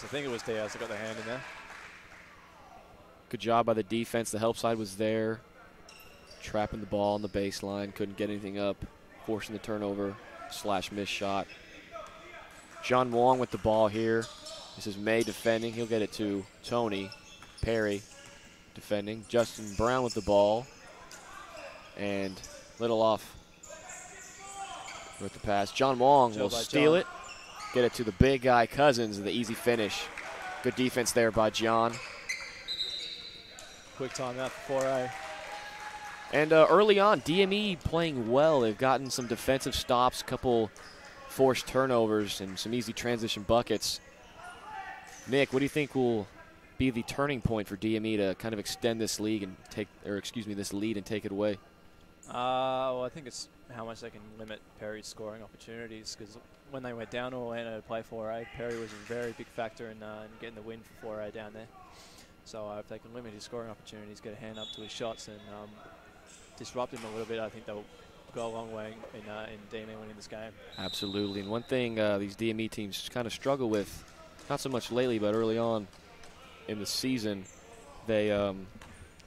I think it was Diaz that got the hand in there. Good job by the defense. The help side was there. Trapping the ball on the baseline. Couldn't get anything up. Forcing the turnover / miss shot. John Wong with the ball here. This is May defending. He'll get it to Tony. Perry defending. Justin Brown with the ball. And little off with the pass. John Wong will steal it. Get it to the big guy, Cousins, and the easy finish. Good defense there by John. Quick timeout for 4A. And early on, DME playing well. They've gotten some defensive stops, a couple forced turnovers, and some easy transition buckets. Nick, what do you think will be the turning point for DME to kind of extend this league and this lead and take it away? Well, I think it's how much they can limit Perry's scoring opportunities, because when they went down to Orlando to play 4A, Perry was a very big factor in getting the win for 4A down there. So if they can limit his scoring opportunities, get a hand up to his shots, and disrupt him a little bit, I think they'll go a long way in DME winning this game. Absolutely. And one thing these DME teams kind of struggle with, not so much lately, but early on in the season, they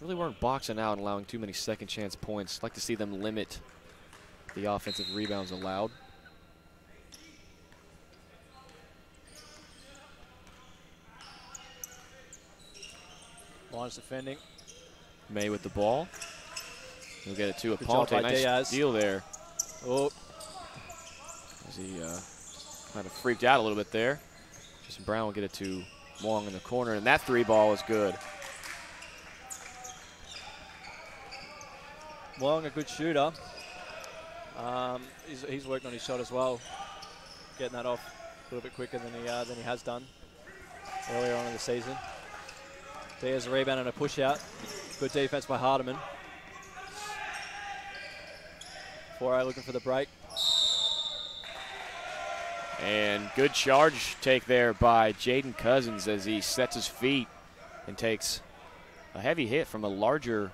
really weren't boxing out and allowing too many second chance points. I'd like to see them limit the offensive rebounds allowed. Lions defending. May with the ball. He'll get it to Aponte. Nice Diaz. Steal there. Oh. As he kind of freaked out a little bit there. Justin Brown will get it to Wong in the corner, and that three ball is good. Wong, a good shooter. He's worked on his shot as well, getting that off a little bit quicker than he has done earlier on in the season. Diaz a rebound and a push out. Good defense by Hardiman. 4A looking for the break. And good charge take there by Jaden Cousins as he sets his feet and takes a heavy hit from a larger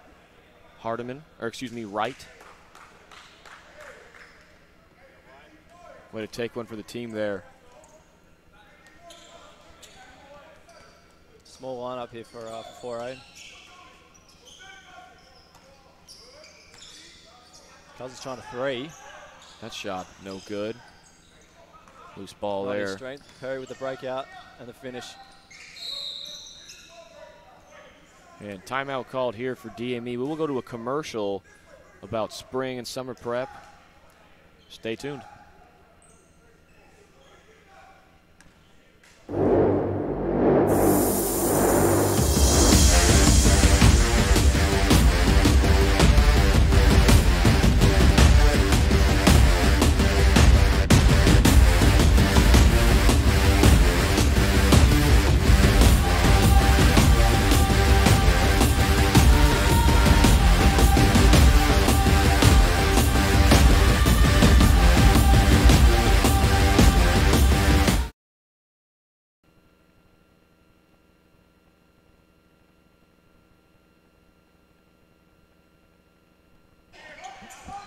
Wright. Way to take one for the team there. Small lineup here for 4A. Cousins trying to three. That shot no good. Loose ball Mighty there. Strength. Perry with the breakout and the finish. And timeout called here for DME. We will go to a commercial about spring and summer prep. Stay tuned.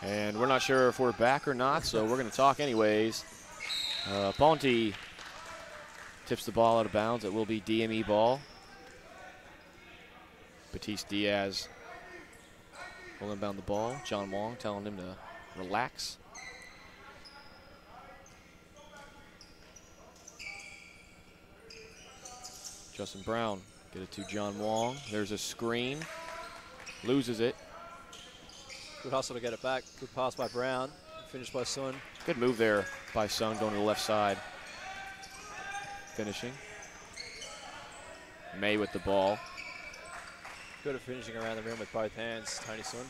And we're not sure if we're back or not, so we're going to talk anyways. Ponte tips the ball out of bounds. It will be DME ball. Batiste Diaz will inbound the ball. John Wong telling him to relax. Justin Brown get it to John Wong. There's a screen. Loses it. Good hustle to get it back. Good pass by Brown. Finished by Sun. Good move there by Sun going to the left side. Finishing. May with the ball. Good at finishing around the rim with both hands, Tony Sun.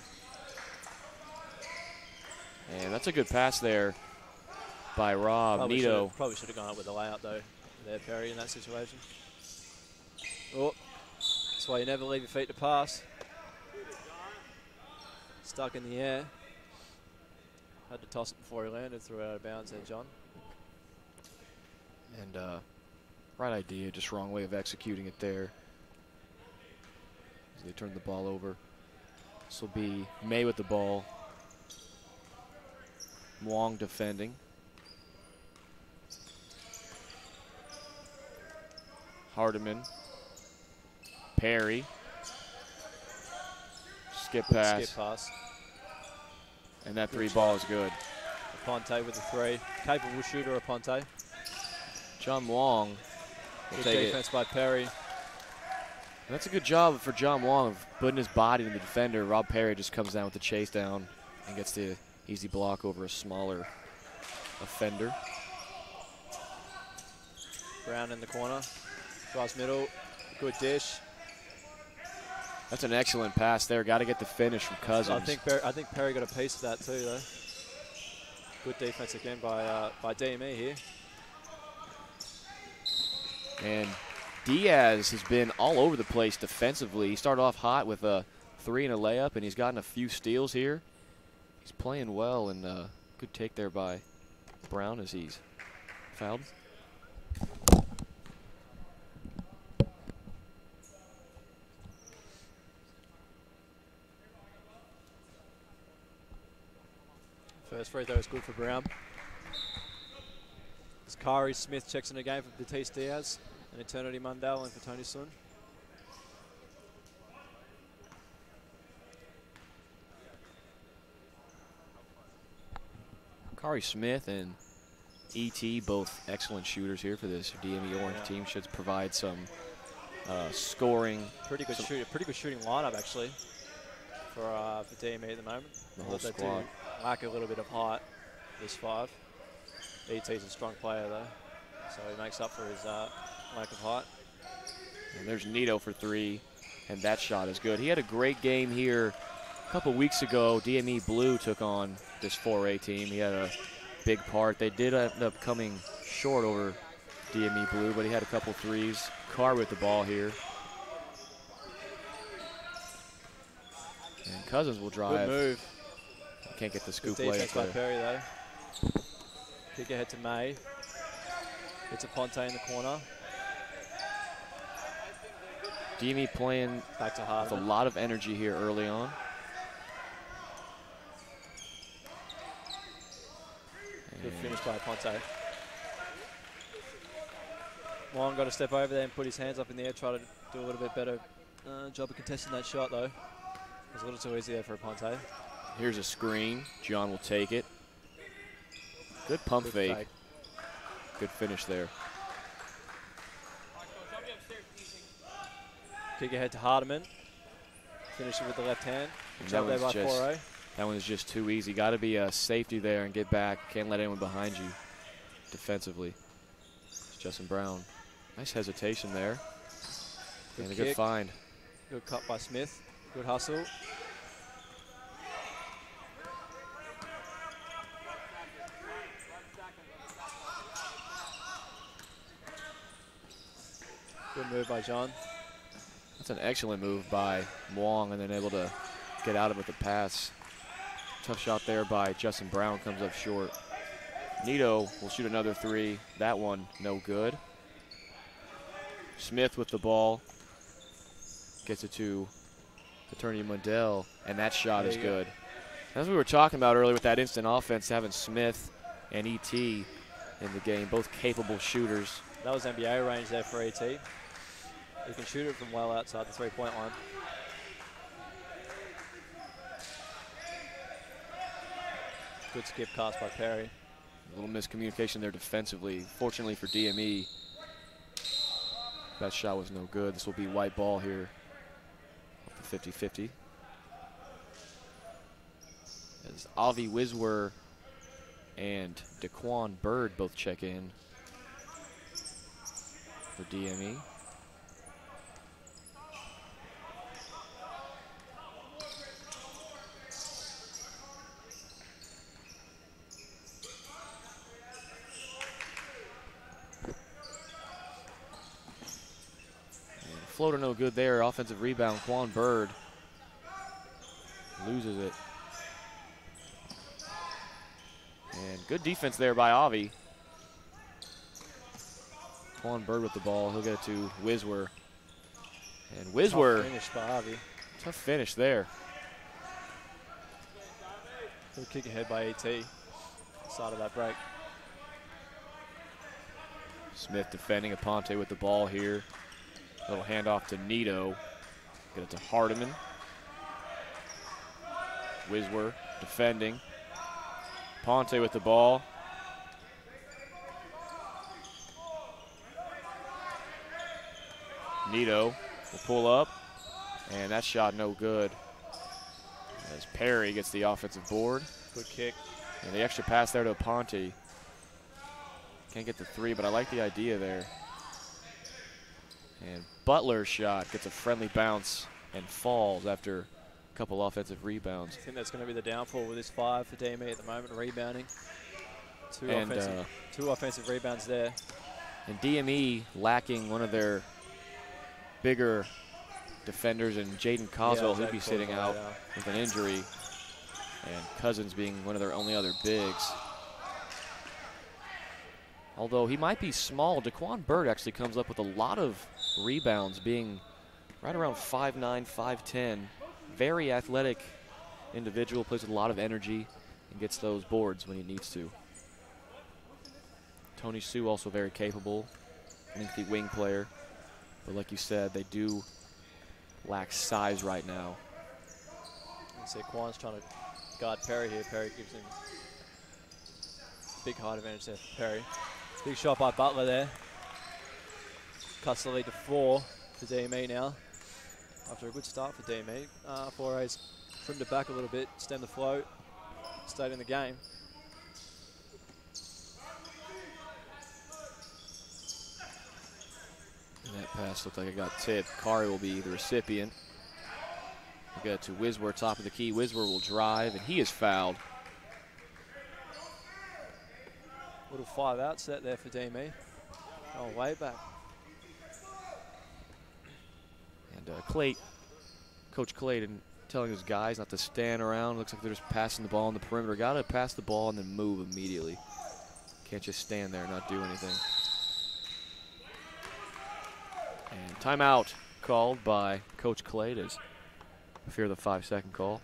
And that's a good pass there by Rob. Nito. Probably should have gone up with a layup though, there, Perry, in that situation. Oh, that's why you never leave your feet to pass. Stuck in the air. Had to toss it before he landed, threw it out of bounds there, John. And right idea, just wrong way of executing it there. As they turn the ball over. This will be May with the ball. Wong defending. Hardiman. Perry. Skip Good pass. skip pass. And that Good three shot. ball is good. Aponte with the three. Capable shooter, Aponte. John Wong will Good take it. defense by Perry. That's a good job for John Wong of putting his body in the defender. Rob Perry just comes down with the chase down and gets the easy block over a smaller offender. Brown in the corner. Drives middle. Good dish. That's an excellent pass there. Got to get the finish from Cousins. I think Perry got a piece of that too, though. Good defense again by DME here. And Diaz has been all over the place defensively. He started off hot with a 3 and a layup, and he's gotten a few steals here. He's playing well, and good take there by Brown as he's fouled. First free throw is good for Brown. As Kari Smith checks in again for Batiste Diaz and Eternity Mundell and for Tony Sun. Kari Smith and E.T. both excellent shooters here for this DME Orange team. Should provide some scoring. Pretty good shooting lineup actually for DME at the moment. The whole They squad. do lack a little bit of height. This 5. E.T.'s a strong player though, so he makes up for his lack of height. And there's Nito for 3, and that shot is good. He had a great game here a couple weeks ago. DME Blue took on this 4A team. He had a big part. They did end up coming short over DME Blue, but he had a couple threes. Carr with the ball here. And Cousins will drive. Good move. Can't get the scoop Good defense layup by there. Perry though. Kick ahead to May. It's a Ponte in the corner. DME playing Back to with Hardiman. a lot of energy here early on. Good finish by Ponte. Wong got to step over there and put his hands up in the air, try to do a little bit better job of contesting that shot though. It was a little too easy there for Ponte. Here's a screen. John will take it. Good pump Good fake. fake. Good finish there. Kick ahead to Hardiman. Finish it with the left hand. And Jump there by Foray. that one is just too easy. Got to be a safety there and get back. Can't let anyone behind you defensively. It's Justin Brown. Nice hesitation there. Good And a kick. good find. Good cut by Smith. Good hustle. Good move by John. That's an excellent move by Wong, and then able to get out of it with the pass. Tough shot there by Justin Brown, comes up short. Nito will shoot another 3. That one no good. Smith with the ball. Gets it to Eternity Mundell, and that shot There is you go. good. As we were talking about earlier with that instant offense, having Smith and E.T. in the game, both capable shooters. That was NBA range there for ET. He can shoot it from well outside the three-point line. Good skip cast by Perry. A little miscommunication there defensively. Fortunately for DME, that shot was no good. This will be white ball here. 50-50. As Avi Wiswer and Daquan Bird both check in for DME. Floater no good there. Offensive rebound. Quan Bird loses it. And good defense there by Avi. Quan Bird with the ball. He'll get it to Wiswer. And Wiswer, Tough finish by Avi. tough finish there. Good kick ahead by ET. Side of that break. Smith defending. Aponte with the ball here. Little handoff to Nito. Get it to Hardiman. Wiswer defending. Aponte with the ball. Nito will pull up, and that shot no good. As Perry gets the offensive board. Good kick. And the extra pass there to Aponte. Can't get the three, but I like the idea there. And Butler's shot gets a friendly bounce and falls after a couple offensive rebounds. I think that's going to be the downfall with this 5 for DME at the moment, rebounding. Two offensive rebounds there. And DME lacking one of their bigger defenders, and Jaden Coswell, who'd be sitting out with an injury, and Cousins being one of their only other bigs. Although he might be small, Daquan Bird actually comes up with a lot of rebounds, being right around 5'9", 5'10". Very athletic individual, plays with a lot of energy, and gets those boards when he needs to. Tony Sue also very capable, lengthy wing player. But like you said, they do lack size right now. And Saquon's trying to guard Perry here. Perry gives him big height advantage there for Perry. Big shot by Butler there. Cuts the lead to 4 for DME now. After a good start for DME. 4A's trimmed it back a little bit, stemmed the flow, stayed in the game. And that pass looked like it got tipped. Kari will be the recipient. We get it to Wiswer, top of the key. Wiswer will drive, and he is fouled. Little 5-out set there for DME. Oh, way back. And Coach Clayton telling his guys not to stand around. Looks like they're just passing the ball on the perimeter. Got to pass the ball and then move immediately. Can't just stand there and not do anything. And timeout called by Coach Clay. I fear the 5-second call.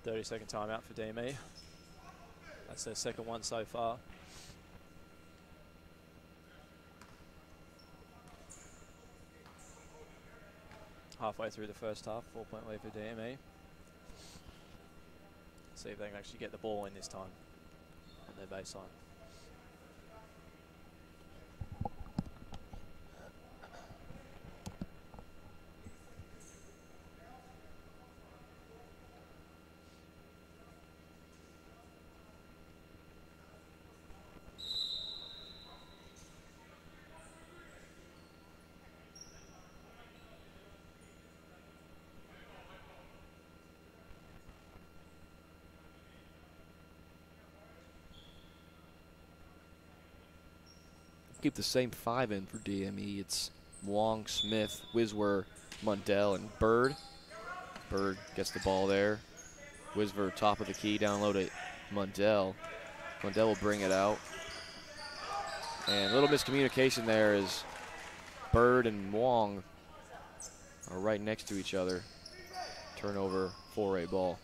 30-second timeout for DME. That's their second one so far. Halfway through the first half, 4-point lead for DME. See if they can actually get the ball in this time on their baseline. Keep the same 5 in for DME. It's Wong, Smith, Wiswer, Mundell, and Bird. Bird gets the ball there. Wiswer top of the key, down low to Mundell. Mundell will bring it out. And a little miscommunication there as Bird and Wong are right next to each other. Turnover, 4A ball.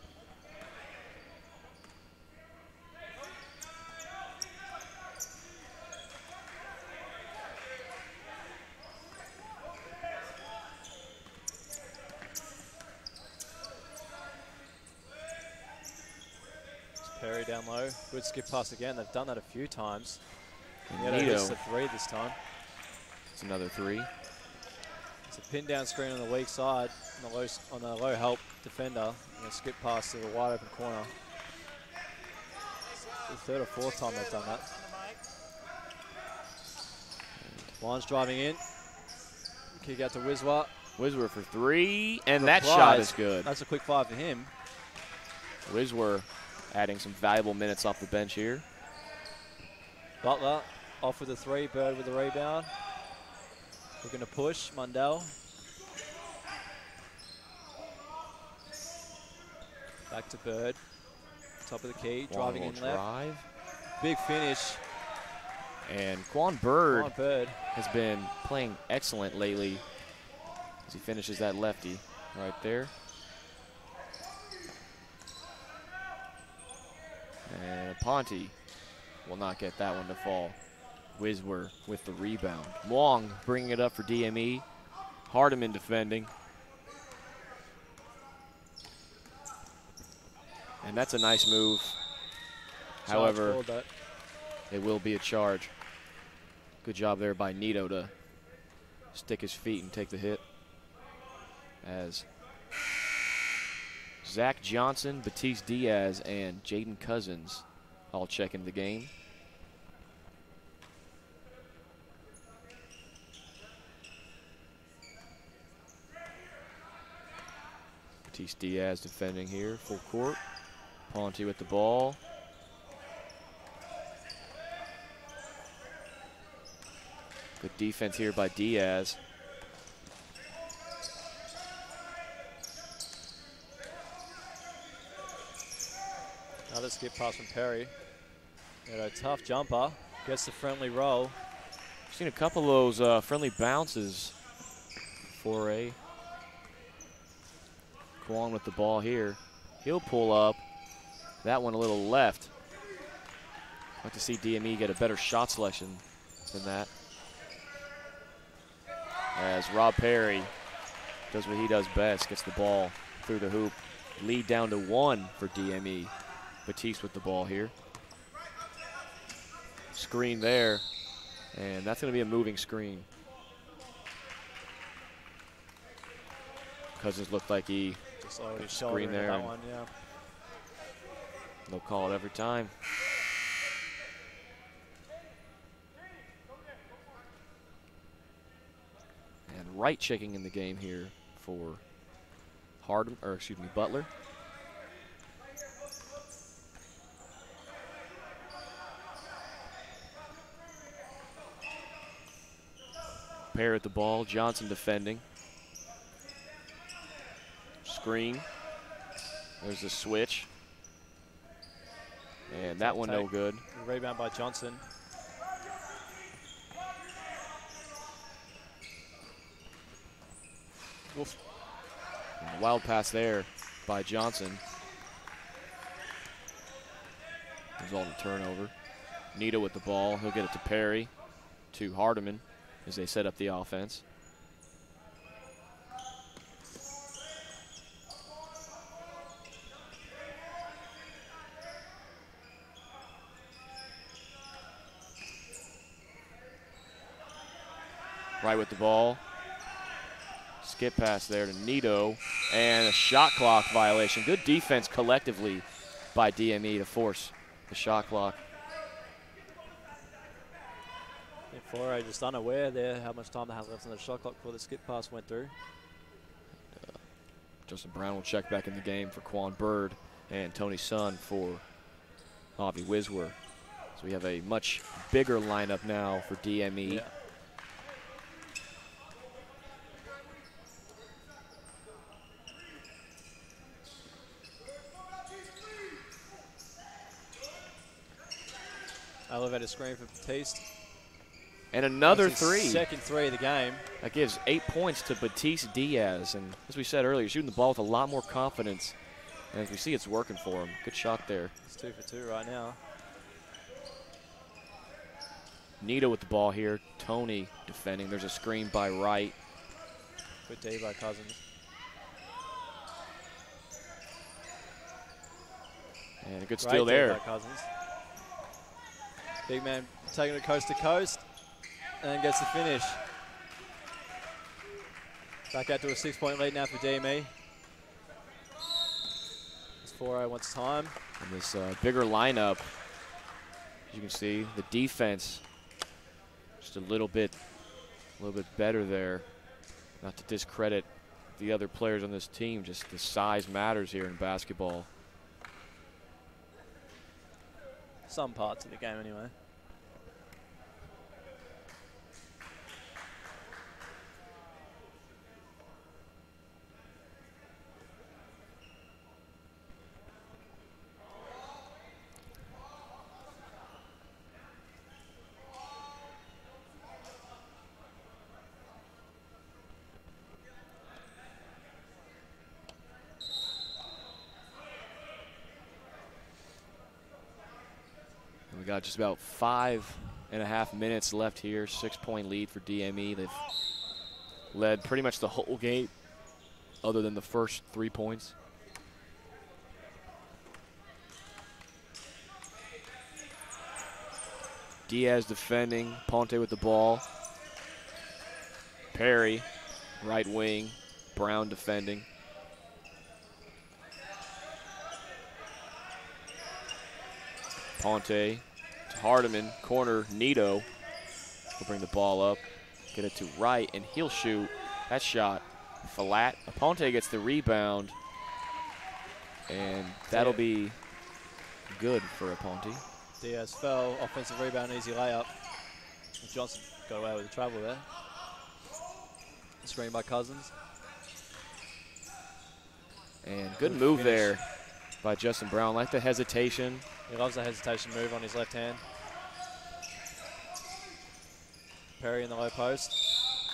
Perry down low. Good skip pass again. They've done that a few times. And Nito gets the 3 this time. It's another 3. It's a pin down screen on the weak side on the low help defender. And a skip pass to the wide open corner. It's the 3rd or 4th time they've done that. Lions driving in. Kick out to Wiswer. Wiswer for 3, and that shot is good. That's a quick 5 for him. Wiswer adding some valuable minutes off the bench here. Butler off with the 3, Bird with the rebound. Looking to push, Mundell. Back to Bird. Top of the key, driving in left. Big finish. And Quan Bird has been playing excellent lately as he finishes that lefty right there. And Aponte will not get that one to fall. Wiswer with the rebound. Wong bringing it up for DME. Hardiman defending. And that's a nice move. However, it will be a charge. Good job there by Nito to stick his feet and take the hit. As Zach Johnson, Batiste Diaz, and Jaden Cousins all check into the game. Batiste Diaz defending here, full court. Ponte with the ball. Good defense here by Diaz. Another skip pass from Perry. Got a tough jumper. Gets the friendly roll. Seen a couple of those friendly bounces for a Kwon with the ball here. He'll pull up. That one a little left. I'd like to see DME get a better shot selection than that. As Rob Perry does what he does best, gets the ball through the hoop. Lead down to 1 for DME. Batiste with the ball here. Screen there, and that's going to be a moving screen. Cousins looked like he just lowered his screen there. That one, yeah. They'll call it every time. And right checking in the game here for Butler. Pair at the ball, Johnson defending. Screen. There's the switch. And that one no good. Rebound by Johnson. Oof. Wild pass there by Johnson. Result in turnover. Nito with the ball. He'll get it to Perry. To Hardiman as they set up the offense. Right with the ball. Skip pass there to Nito. And a shot clock violation. Good defense collectively by DME to force the shot clock. Foray just unaware there how much time they have left on the shot clock before the skip pass went through. Justin Brown will check back in the game for Quan Bird and Tony Sun for Avi Wiswer. So we have a much bigger lineup now for DME. Yeah. Elevated screen for Batiste. And another That's his three. Second three of the game. That gives 8 points to Batiste Diaz. And as we said earlier, shooting the ball with a lot more confidence. And as we see, it's working for him. Good shot there. It's 2 for 2 right now. Nito with the ball here. Tony defending. There's a screen by Wright. Good D by Cousins. And a good steal there. By Cousins. Big man taking it coast to coast and gets the finish. Back out to a 6-point lead now for DME. This 4-0 wants time. And this bigger lineup, as you can see, the defense just a little bit better there. Not to discredit the other players on this team, just the size matters here in basketball. Some parts of the game anyway. We got just about 5.5 minutes left here. 6-point lead for DME. They've led pretty much the whole game other than the first 3 points. Diaz defending, Ponte with the ball. Perry, right wing, Brown defending. Ponte to Hardiman, corner, Nito will bring the ball up, get it to right, and he'll shoot. That shot, flat. Ponte gets the rebound, and that'll be good for Ponte. Diaz fell, offensive rebound, easy layup. Johnson got away with the travel there. Screen by Cousins. And good move there by Justin Brown. Like the hesitation. He loves the hesitation move on his left hand. Perry in the low post.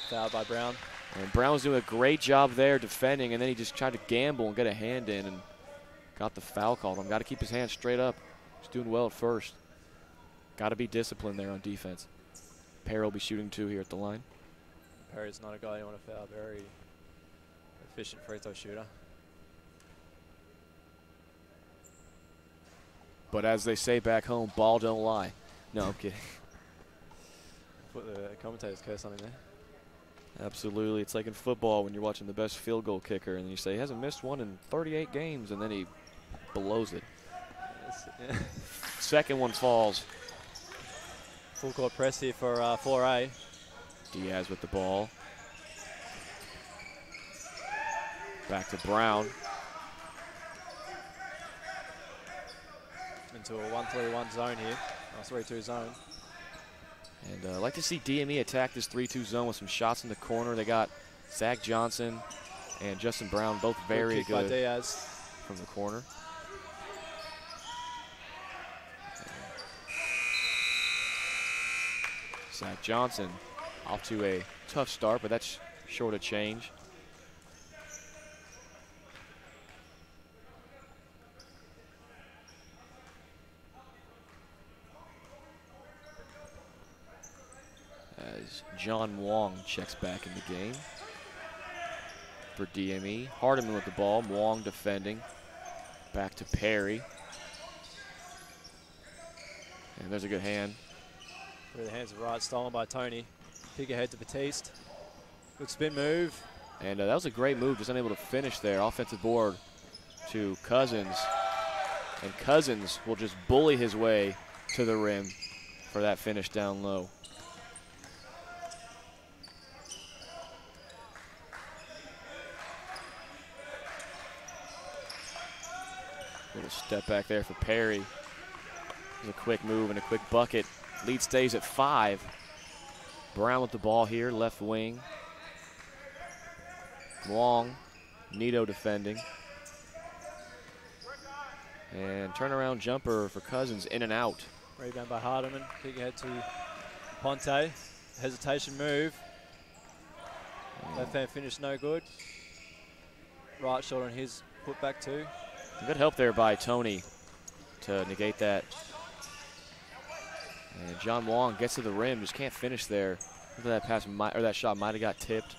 Fouled by Brown. And Brown was doing a great job there defending, and then he just tried to gamble and get a hand in and got the foul called on him. Got to keep his hand straight up. He's doing well at first. Got to be disciplined there on defense. Perry will be shooting 2 here at the line. Perry's not a guy you want to foul. Very efficient free throw shooter. But as they say back home, ball don't lie. No, I'm kidding. Put the commentator's curse on him there. Absolutely. It's like in football when you're watching the best field goal kicker and you say he hasn't missed one in 38 games, and then he blows it. Yeah. Second one falls. Full court press here for 4A. Diaz with the ball. Back to Brown. Into a 1-3-1 zone here. 3-2 zone. And I'd like to see DME attack this 3-2 zone with some shots in the corner. They got Zach Johnson and Justin Brown, both very good. good By Diaz. From the corner. Zach Johnson off to a tough start, but that's short of change. As John Wong checks back in the game for DME. Hardiman with the ball, Wong defending. Back to Perry. And there's a good hand. Through the hands of Wright, stolen by Tony. Kick ahead to Batiste. Good spin move. And that was a great move, just unable to finish there. Offensive board to Cousins. And Cousins will just bully his way to the rim for that finish down low. Little step back there for Perry. It was a quick move and a quick bucket. Lead stays at 5. Brown with the ball here, left wing. Wong, Nito defending. And turnaround jumper for Cousins, in and out. Rebound by Hardiman. Kick ahead to Ponte. Hesitation move. Left hand finish, no good. Right shot on his putback too. Good help there by Tony to negate that. And John Wong gets to the rim, just can't finish there. Look at that pass, or that shot might have got tipped.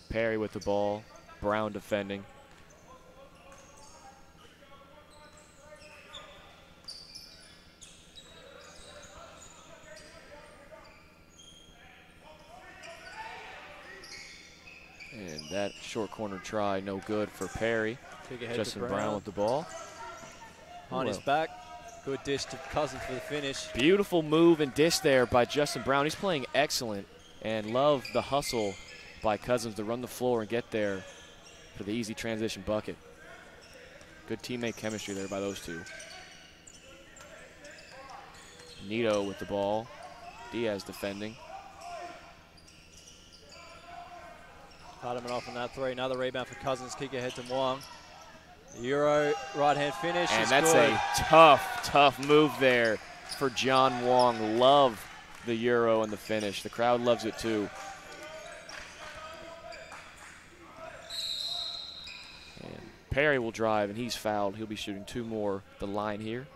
Perry with the ball, Brown defending. And that short corner try, no good for Perry. Justin Brown with the ball. On his back. Good dish to Cousins for the finish. Beautiful move and dish there by Justin Brown. He's playing excellent, and love the hustle by Cousins to run the floor and get there for the easy transition bucket. Good teammate chemistry there by those two. Nito with the ball. Diaz defending. Hardiman off on that 3. Another rebound for Cousins. Kick ahead to Wong. Euro right-hand finish. And that's good. A tough move there for John Wong. Love the Euro and the finish. The crowd loves it too. And Perry will drive, and he's fouled. He'll be shooting 2 more at the line here.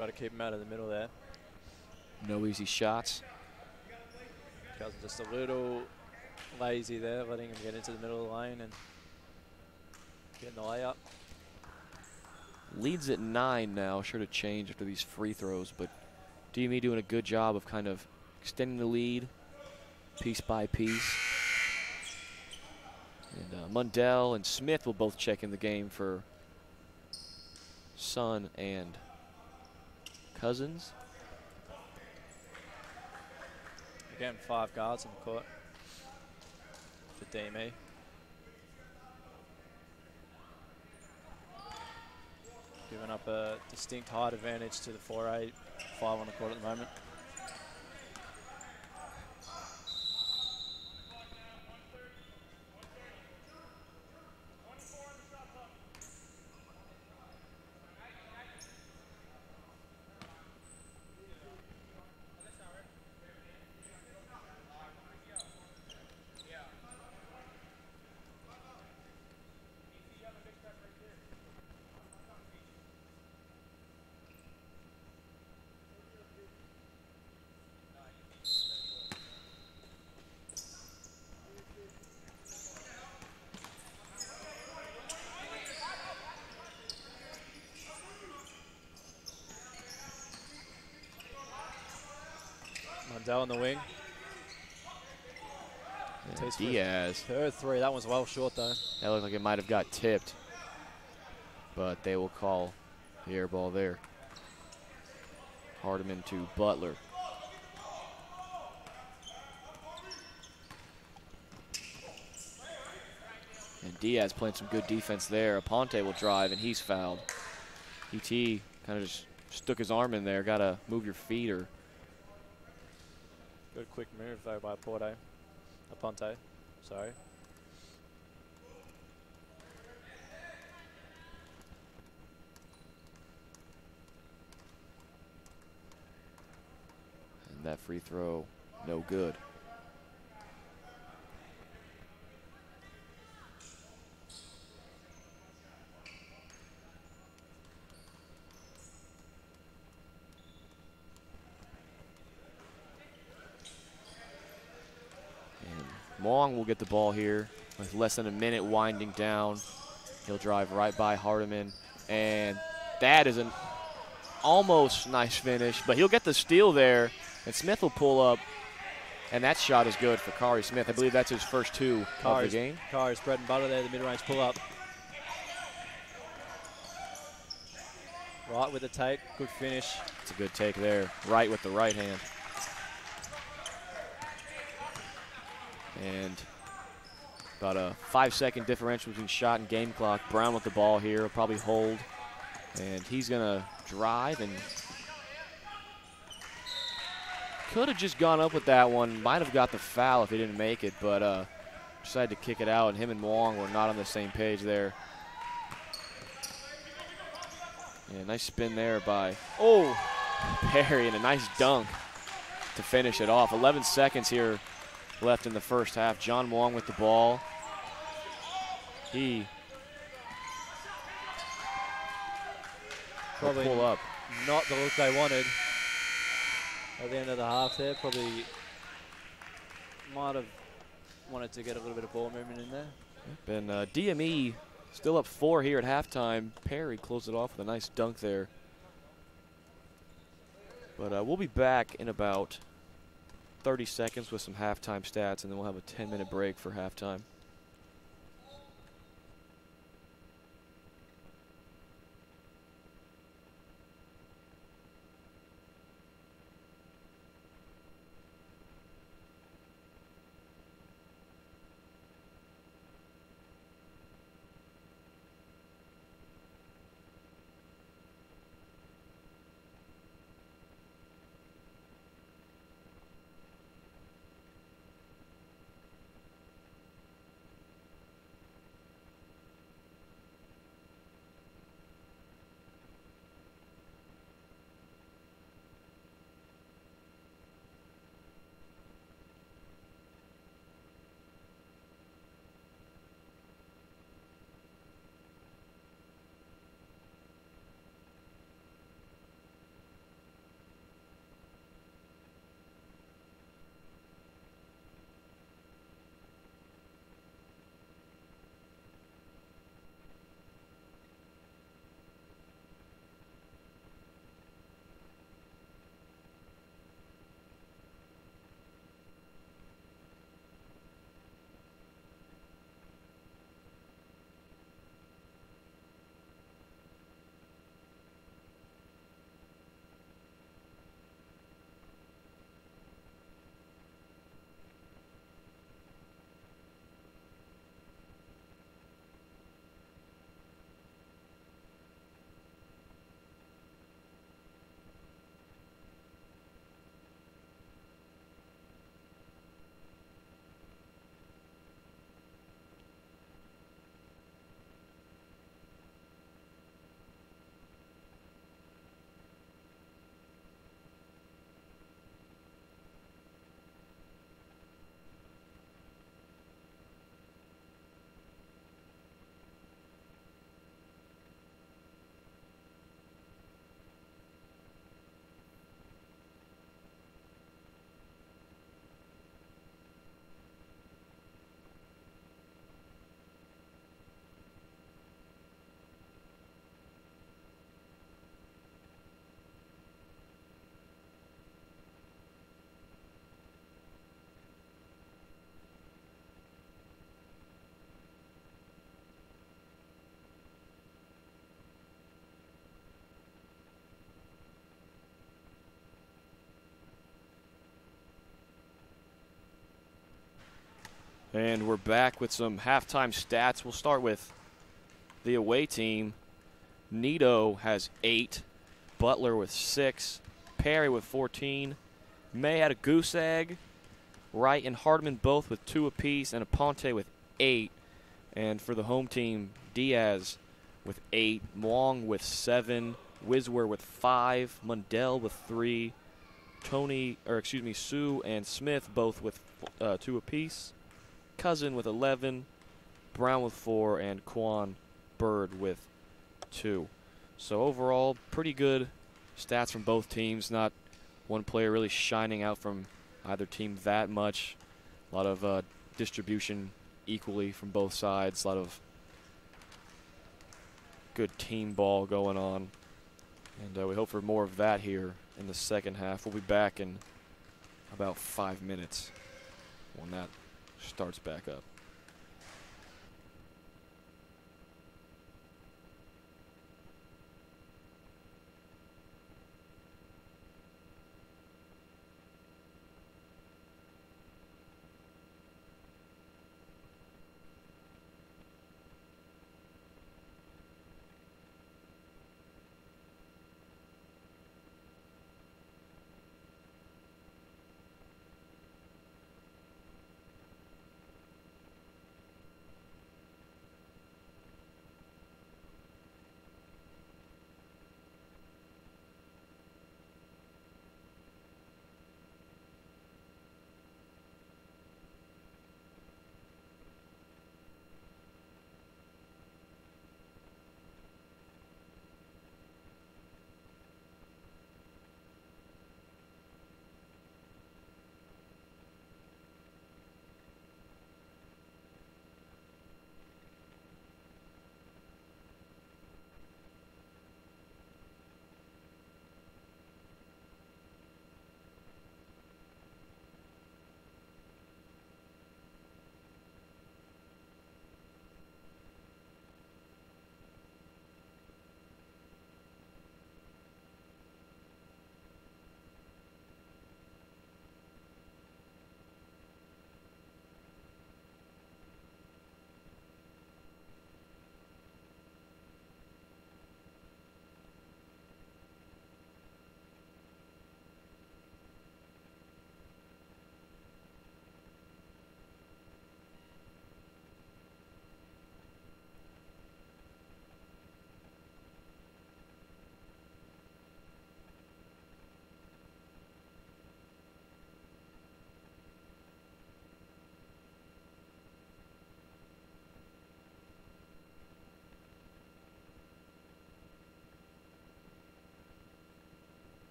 Got to keep him out of the middle there. No easy shots. Cousins just a little lazy there, letting him get into the middle of the lane and getting the layup. Leads at 9 now. Sure to change after these free throws, but DME doing a good job of kind of extending the lead piece by piece. And Mundell and Smith will both check in the game for Sun and Cousins. Again, 5 guards on the court for DME. Giving up a distinct height advantage to the 4'8", 5 on the court at the moment. Mundell on the wing. Diaz. Third 3. That one's well short though. That looked like it might have got tipped, but they will call the air ball there. Hardiman to Butler. And Diaz playing some good defense there. Aponte will drive, and he's fouled. ET kind of just stuck his arm in there. Got to move your feet or... Good quick move though by Aponte. Sorry. And that free throw, no good. Wong will get the ball here with less than a minute winding down. He'll drive right by Hardiman, and that is an almost nice finish, but he'll get the steal there, and Smith will pull up, and that shot is good for Kari Smith. I believe that's his first 2 of the game. Kari's bread and butter there, the mid-range pull-up. Right with the take, good finish. It's a good take there, right with the right hand. And about a 5-second differential between shot and game clock. Brown with the ball here, will probably hold. And he's gonna drive and could have just gone up with that one. Might have got the foul if he didn't make it, but decided to kick it out, and him and Wong were not on the same page there. Yeah, nice spin there by Perry, and a nice dunk to finish it off. 11 seconds here left in the first half. John Wong with the ball. He probably pull up. Not the look they wanted at the end of the half there. Probably might have wanted to get a little bit of ball movement in there. Been DME still up 4 here at halftime. Perry closed it off with a nice dunk there. But we'll be back in about 30 seconds with some halftime stats, and then we'll have a 10-minute break for halftime. And we're back with some halftime stats. We'll start with the away team. Nito has 8, Butler with 6, Perry with 14, May had a goose egg, Wright and Hardman both with 2 apiece, and Aponte with 8. And for the home team, Diaz with 8, Mwong with 7, Wiswer with 5, Mundell with 3, Sue and Smith both with 2 apiece, Cousin with 11, Brown with 4, and Quan Bird with 2. So overall, pretty good stats from both teams. Not one player really shining out from either team that much. A lot of distribution equally from both sides. A lot of good team ball going on. And we hope for more of that here in the second half. We'll be back in about 5 minutes when that starts back up.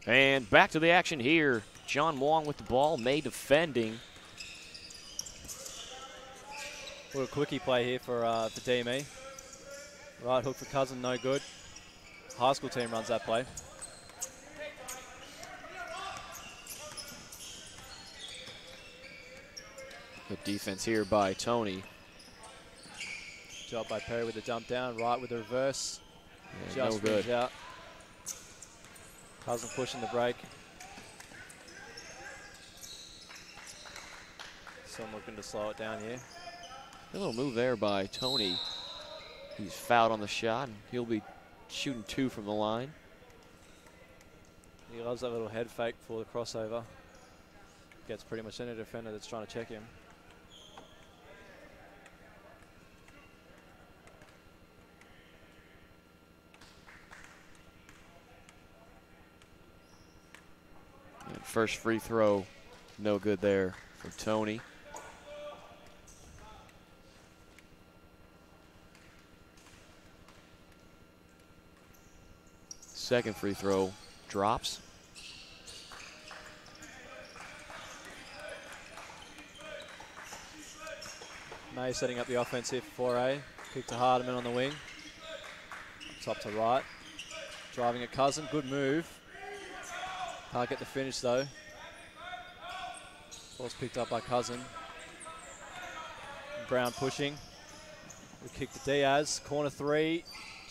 And back to the action here. John Wong with the ball, May defending. Little quickie play here for DME. Right hook for Cousin, no good. High school team runs that play. Good defense here by Tony. Job by Perry with the dump down, right with the reverse. Yeah, Just no good. out. Cousin pushing the break. So I'm looking to slow it down here. A little move there by Tony. He's fouled on the shot, and he'll be shooting 2 from the line. He loves that little head fake for the crossover. Gets pretty much any defender that's trying to check him. And first free throw, no good there for Tony. Second free throw drops. May setting up the offense here for 4A. Kick to Hardiman on the wing. Top to right. Driving at Cousin, good move. Can't get the finish though. Ball's picked up by Cousin. Brown pushing. The kick to Diaz. Corner 3,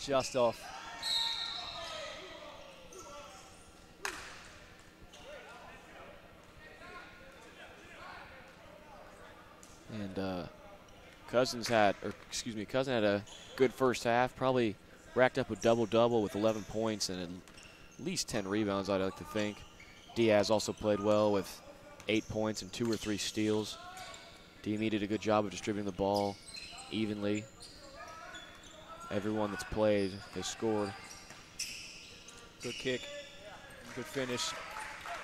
just off. And Cousin had a good first half. Probably racked up a double-double with 11 points and at least 10 rebounds, I'd like to think. Diaz also played well with 8 points and 2 or 3 steals. DME did a good job of distributing the ball evenly. Everyone that's played has scored. Good kick, good finish.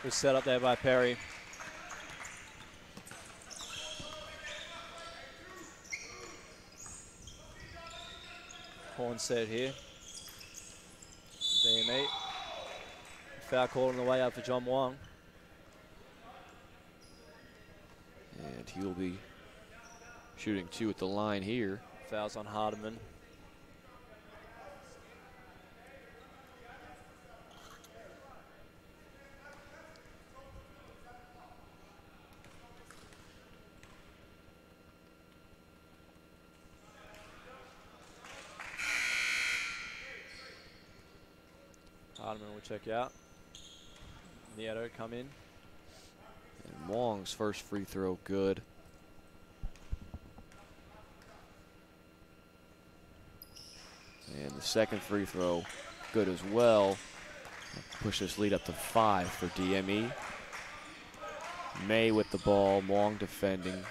Good set up there by Perry. Horn set here. DME. Foul call on the way out for John Wong. And he will be shooting 2 at the line here. Fouls on Hardiman. Hardiman will check out. Nieto come in. And Wong's first free throw good. And the second free throw good as well. Push this lead up to 5 for DME. May with the ball, Wong defending.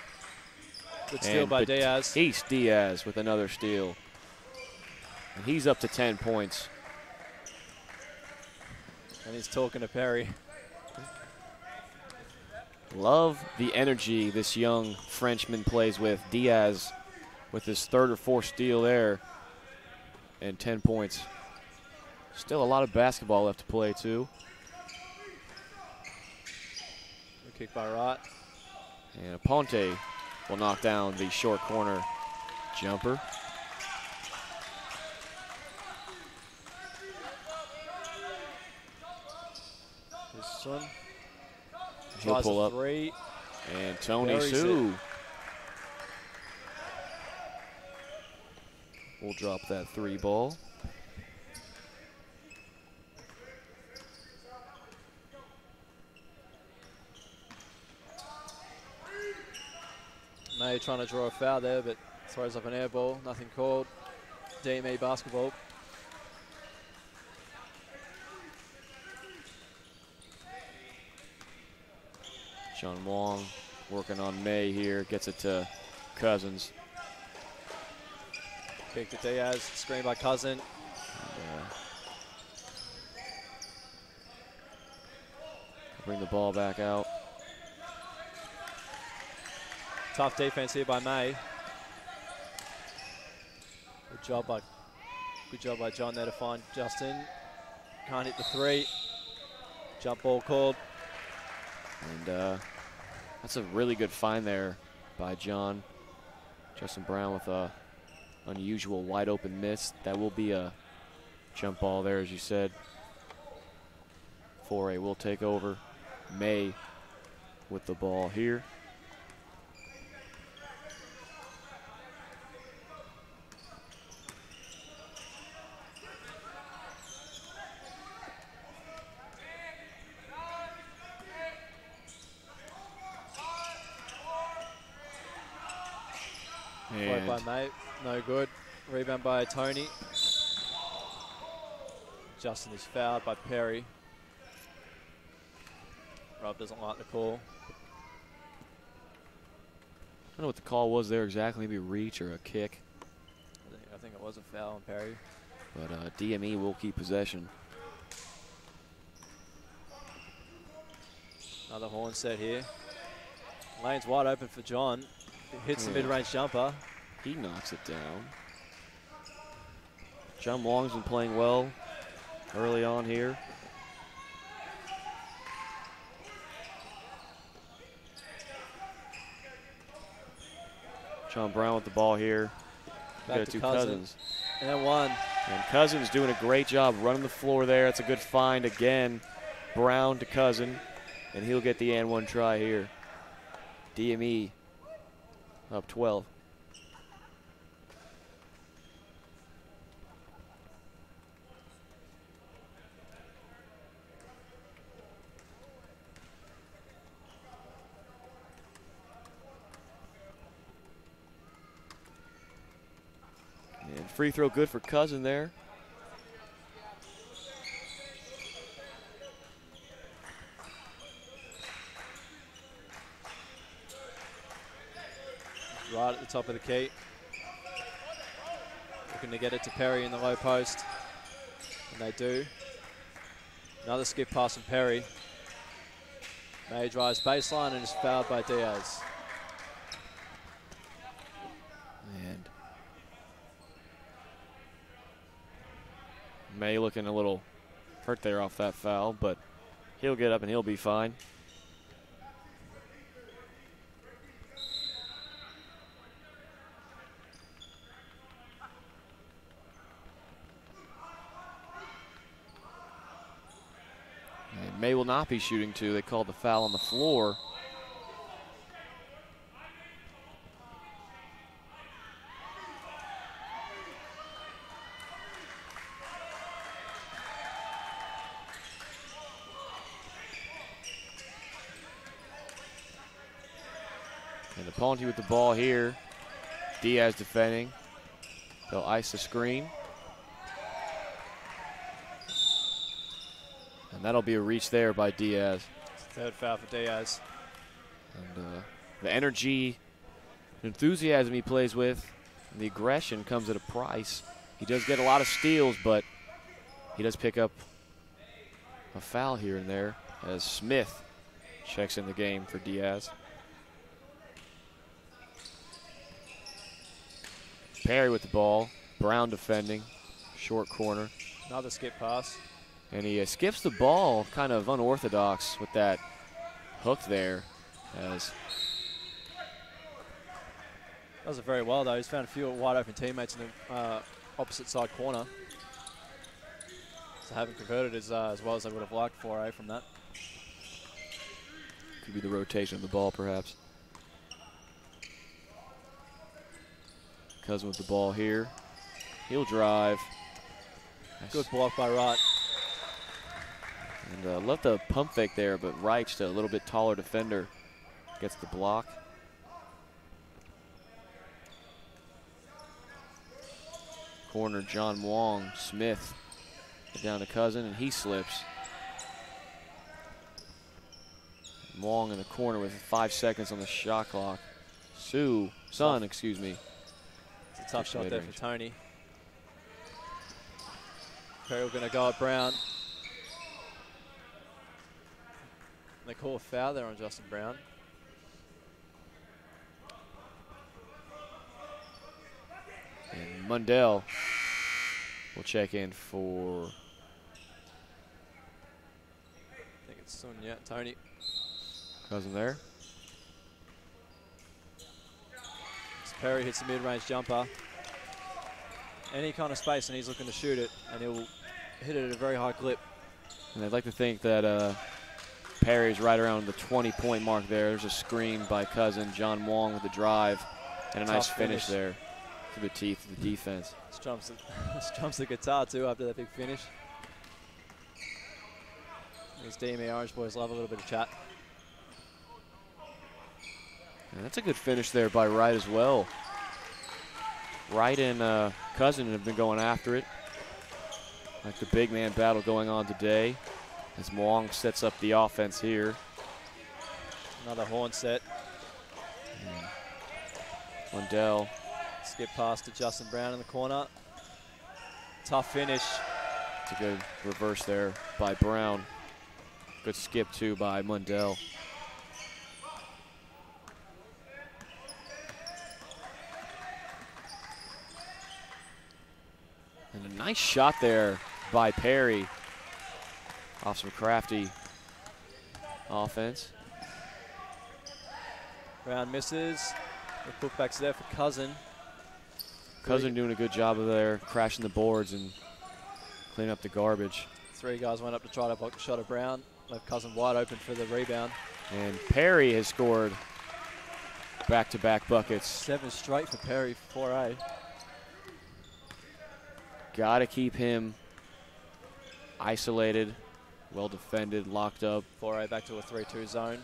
Good steal by Diaz. East Diaz with another steal. And he's up to 10 points. And he's talking to Perry. Love the energy this young Frenchman plays with. Diaz with his 3rd or 4th steal there. And 10 points. Still a lot of basketball left to play too. Good kick by Wright. And Aponte will knock down the short corner jumper. This one. He'll Tries pull a up. 3. And Tony Buries Sue will drop that 3 ball. May trying to draw a foul there, but throws up an air ball. Nothing called. DME basketball. John Wong working on May here. Gets it to Cousins. Kick to Diaz. Screen by Cousin. And, bring the ball back out. Tough defense here by May. Good job by John there to find Justin. Can't hit the 3. Jump ball called. And that's a really good find there by John. Justin Brown with a unusual wide open miss. That will be a jump ball there, as you said. 4A will take over. May with the ball here. Play by May, no good. Rebound by Tony. Justin is fouled by Perry. Rob doesn't like the call. I don't know what the call was there exactly, maybe a reach or a kick. I think it was a foul on Perry. But DME will keep possession. Another horn set here. Lane's wide open for John. Hits the mid-range jumper. He knocks it down. John Wong's been playing well early on here. John Brown with the ball here. Back to Cousins. And one. And Cousins doing a great job running the floor there. It's a good find again. Brown to Cousin. And he'll get the and one try here. DME up 12. And free throw good for Cousin there. Right at the top of the key. Looking to get it to Perry in the low post. And they do. Another skip pass from Perry. May drives baseline and is fouled by Diaz. And May looking a little hurt there off that foul, but he'll get up and he'll be fine. May will not be shooting two. They called the foul on the floor. And the Ponte with the ball here. Diaz defending. They'll ice the screen. And that'll be a reach there by Diaz. Third foul for Diaz. And the energy, enthusiasm he plays with, and the aggression comes at a price. He does get a lot of steals, but he does pick up a foul here and there as Smith checks in the game for Diaz. Perry with the ball. Brown defending. Short corner. Another skip pass. And he skips the ball, kind of unorthodox with that hook there. As does it very well though. He's found a few wide open teammates in the opposite side corner. So haven't converted as well as they would have liked 4A from that. Could be the rotation of the ball perhaps. Cousin with the ball here. He'll drive. Good block by Wright. And left a pump fake there, but Wright, a little bit taller defender, gets the block. Corner, John Wong, Smith down to Cousin, and he slips. Wong in the corner with 5 seconds on the shot clock. Son, excuse me. It's a tough shot there for Tony. Perry going to go at Brown. They call a foul there on Justin Brown. And Mundell will check in for... I think Soon, yeah, Tony. Cousin there. So Perry hits the mid-range jumper. Any kind of space, and he's looking to shoot it, and he'll hit it at a very high clip. And I'd like to think that Perry's right around the 20-point mark there. There's a screen by Cousin. John Wong with the drive, and a nice finish there through the teeth of the defense. Strums the guitar, too, after that big finish. These DME Orange boys love a little bit of chat. And that's a good finish there by Wright as well. Wright and Cousin have been going after it. Like the big man battle going on today as Wong sets up the offense here. Another horn set. Mundell. Skip pass to Justin Brown in the corner. Tough finish. It's a good reverse there by Brown. Good skip, too, by Mundell. And a nice shot there by Perry off some crafty offense. Brown misses. The putbacks there for Cousin. Cousin doing a good job of there, crashing the boards and cleaning up the garbage. 3 guys went up to try to block the shot of Brown. Left Cousin wide open for the rebound. And Perry has scored back-to-back buckets. 7 straight for Perry, 4A. Got to keep him isolated, well defended, locked up. 4A back to a 3-2 zone.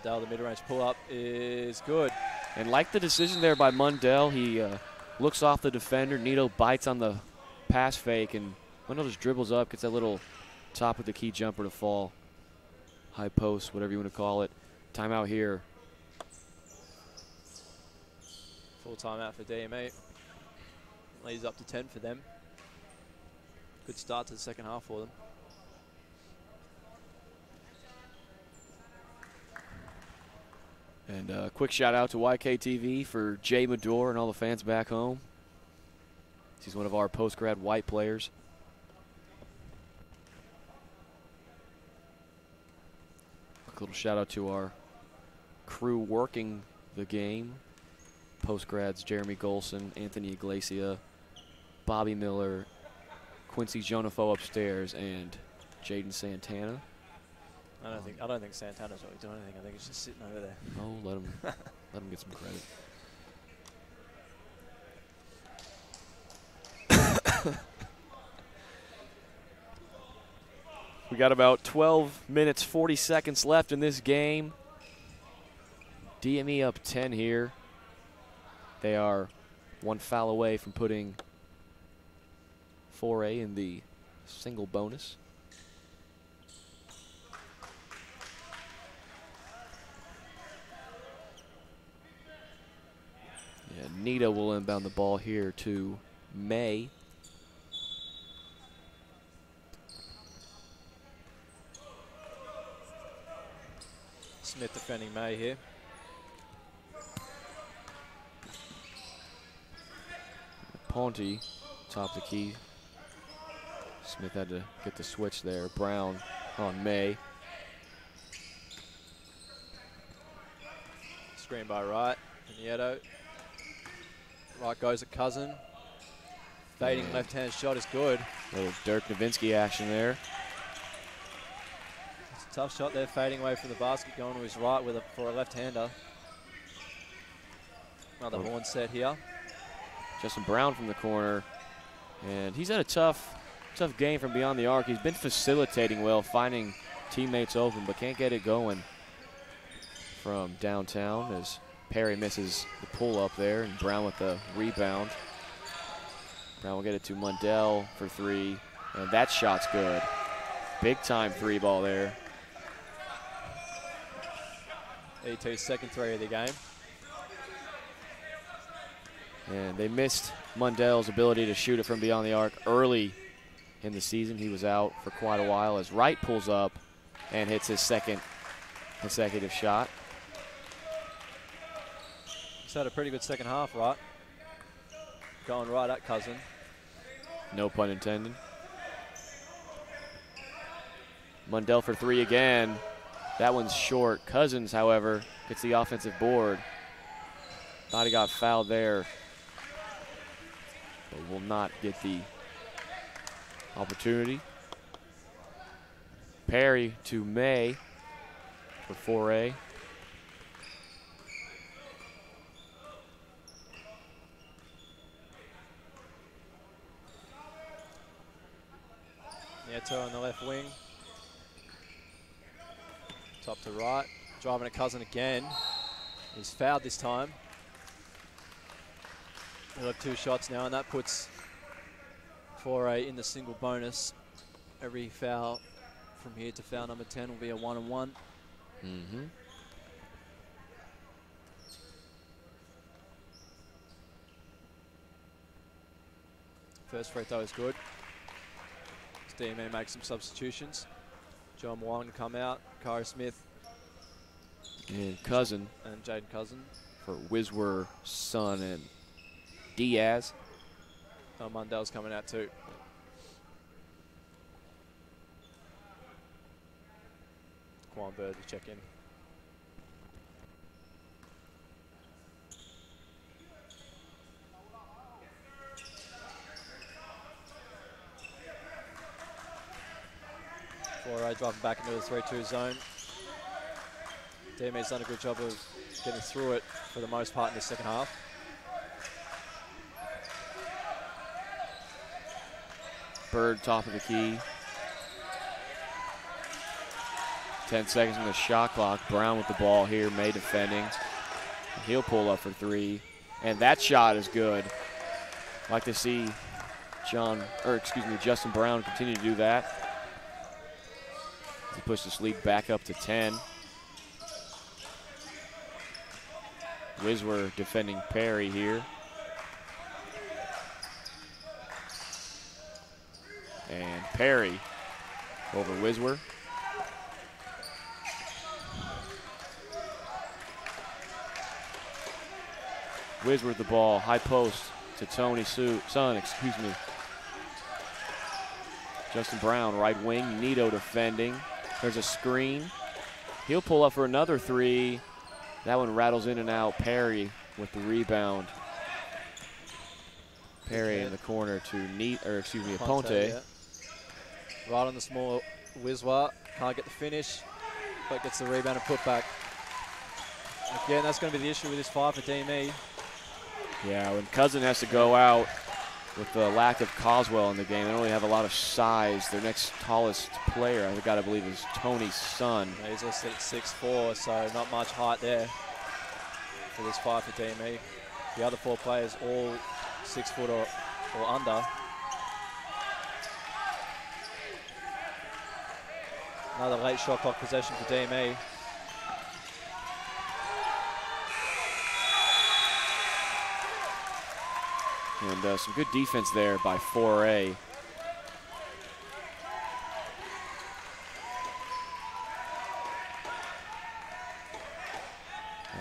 Mundell, the mid-range pull-up is good. And like the decision there by Mundell, he looks off the defender. Nito bites on the pass fake, and Mundell just dribbles up, gets that little top of the key jumper to fall. High post, whatever you want to call it. Timeout here. Full timeout for DME. Leads up to 10 for them. Good start to the second half for them. And a quick shout out to YKTV for Jay Medore and all the fans back home. He's one of our post-grad white players. Quick little shout out to our crew working the game. Post-grads Jeremy Golson, Anthony Iglesia, Bobby Miller, Quincy Jonafo upstairs, and Jaden Santana. I don't think Santana's really doing anything. I think he's just sitting over there. Oh, let him get some credit. We got about 12 minutes, 40 seconds left in this game. DME up 10 here. They are 1 foul away from putting 4A in the single bonus. Yeah, Nita will inbound the ball here to May. Smith defending May here. Ponte, top the key. Smith had to get the switch there. Brown on May. Screen by Wright. Nieto. Wright goes at Cousin. Fading left-hand shot is good. Little Dirk Nowitzki action there. It's a tough shot there, fading away from the basket, going to his right with for a left-hander. Another horn set here. Justin Brown from the corner. And he's had a tough game from beyond the arc. He's been facilitating well, finding teammates open, but can't get it going from downtown as Perry misses the pull-up there, and Brown with the rebound. Brown will get it to Mundell for 3, and that shot's good. Big-time 3-ball there. E2's second 3 of the game. And they missed Mundell's ability to shoot it from beyond the arc early in the season. He was out for quite a while as Wright pulls up and hits his second consecutive shot. He's had a pretty good second half, right? Going right at Cousin. No pun intended. Mundell for three again. That one's short. Cousins, however, gets the offensive board. Thought he got fouled there, but will not get the opportunity. Perry to May for 4A. Nieto on the left wing. Top to right. Driving at Cousin again. He's fouled this time. He'll have 2 shots now, and that puts 4A in the single bonus. Every foul from here to foul number 10 will be a 1-on-1. Mm-hmm. First free throw is good. DME makes some substitutions. John Wong to come out. Kari Smith. And Cousin. And Jaden Cousin. For Wiswer, Sun, and Diaz. Oh, Mundell's coming out too. Quan Bird to check in. Foray driving back into the 3-2 zone. DME's done a good job of getting through it for the most part in the second half. Bird top of the key. 10 seconds on the shot clock. Brown with the ball here, May defending. He'll pull up for 3. And that shot is good. Like to see Justin Brown continue to do that. He pushed this lead back up to 10. Wiswer defending Perry here. And Perry over Wiswer. Wiswer with the ball, high post to Tony Sun. Justin Brown, right wing, Nito defending. There's a screen. He'll pull up for another 3. That one rattles in and out. Perry with the rebound. Perry in the corner to Ponte. Yeah. Right on the small Wiswa. Can't get the finish, but gets the rebound and put back. Again, that's going to be the issue with this 5 for DME. Yeah, when Cousin has to go out with the lack of Coswell in the game, they don't really have a lot of size. Their next tallest player, I've got to believe, is Tony Sun. Yeah, he's listed at 6'4", so not much height there for this 5 for DME. The other 4 players all 6 foot or under. Another late shot clock possession for DME. And some good defense there by 4A.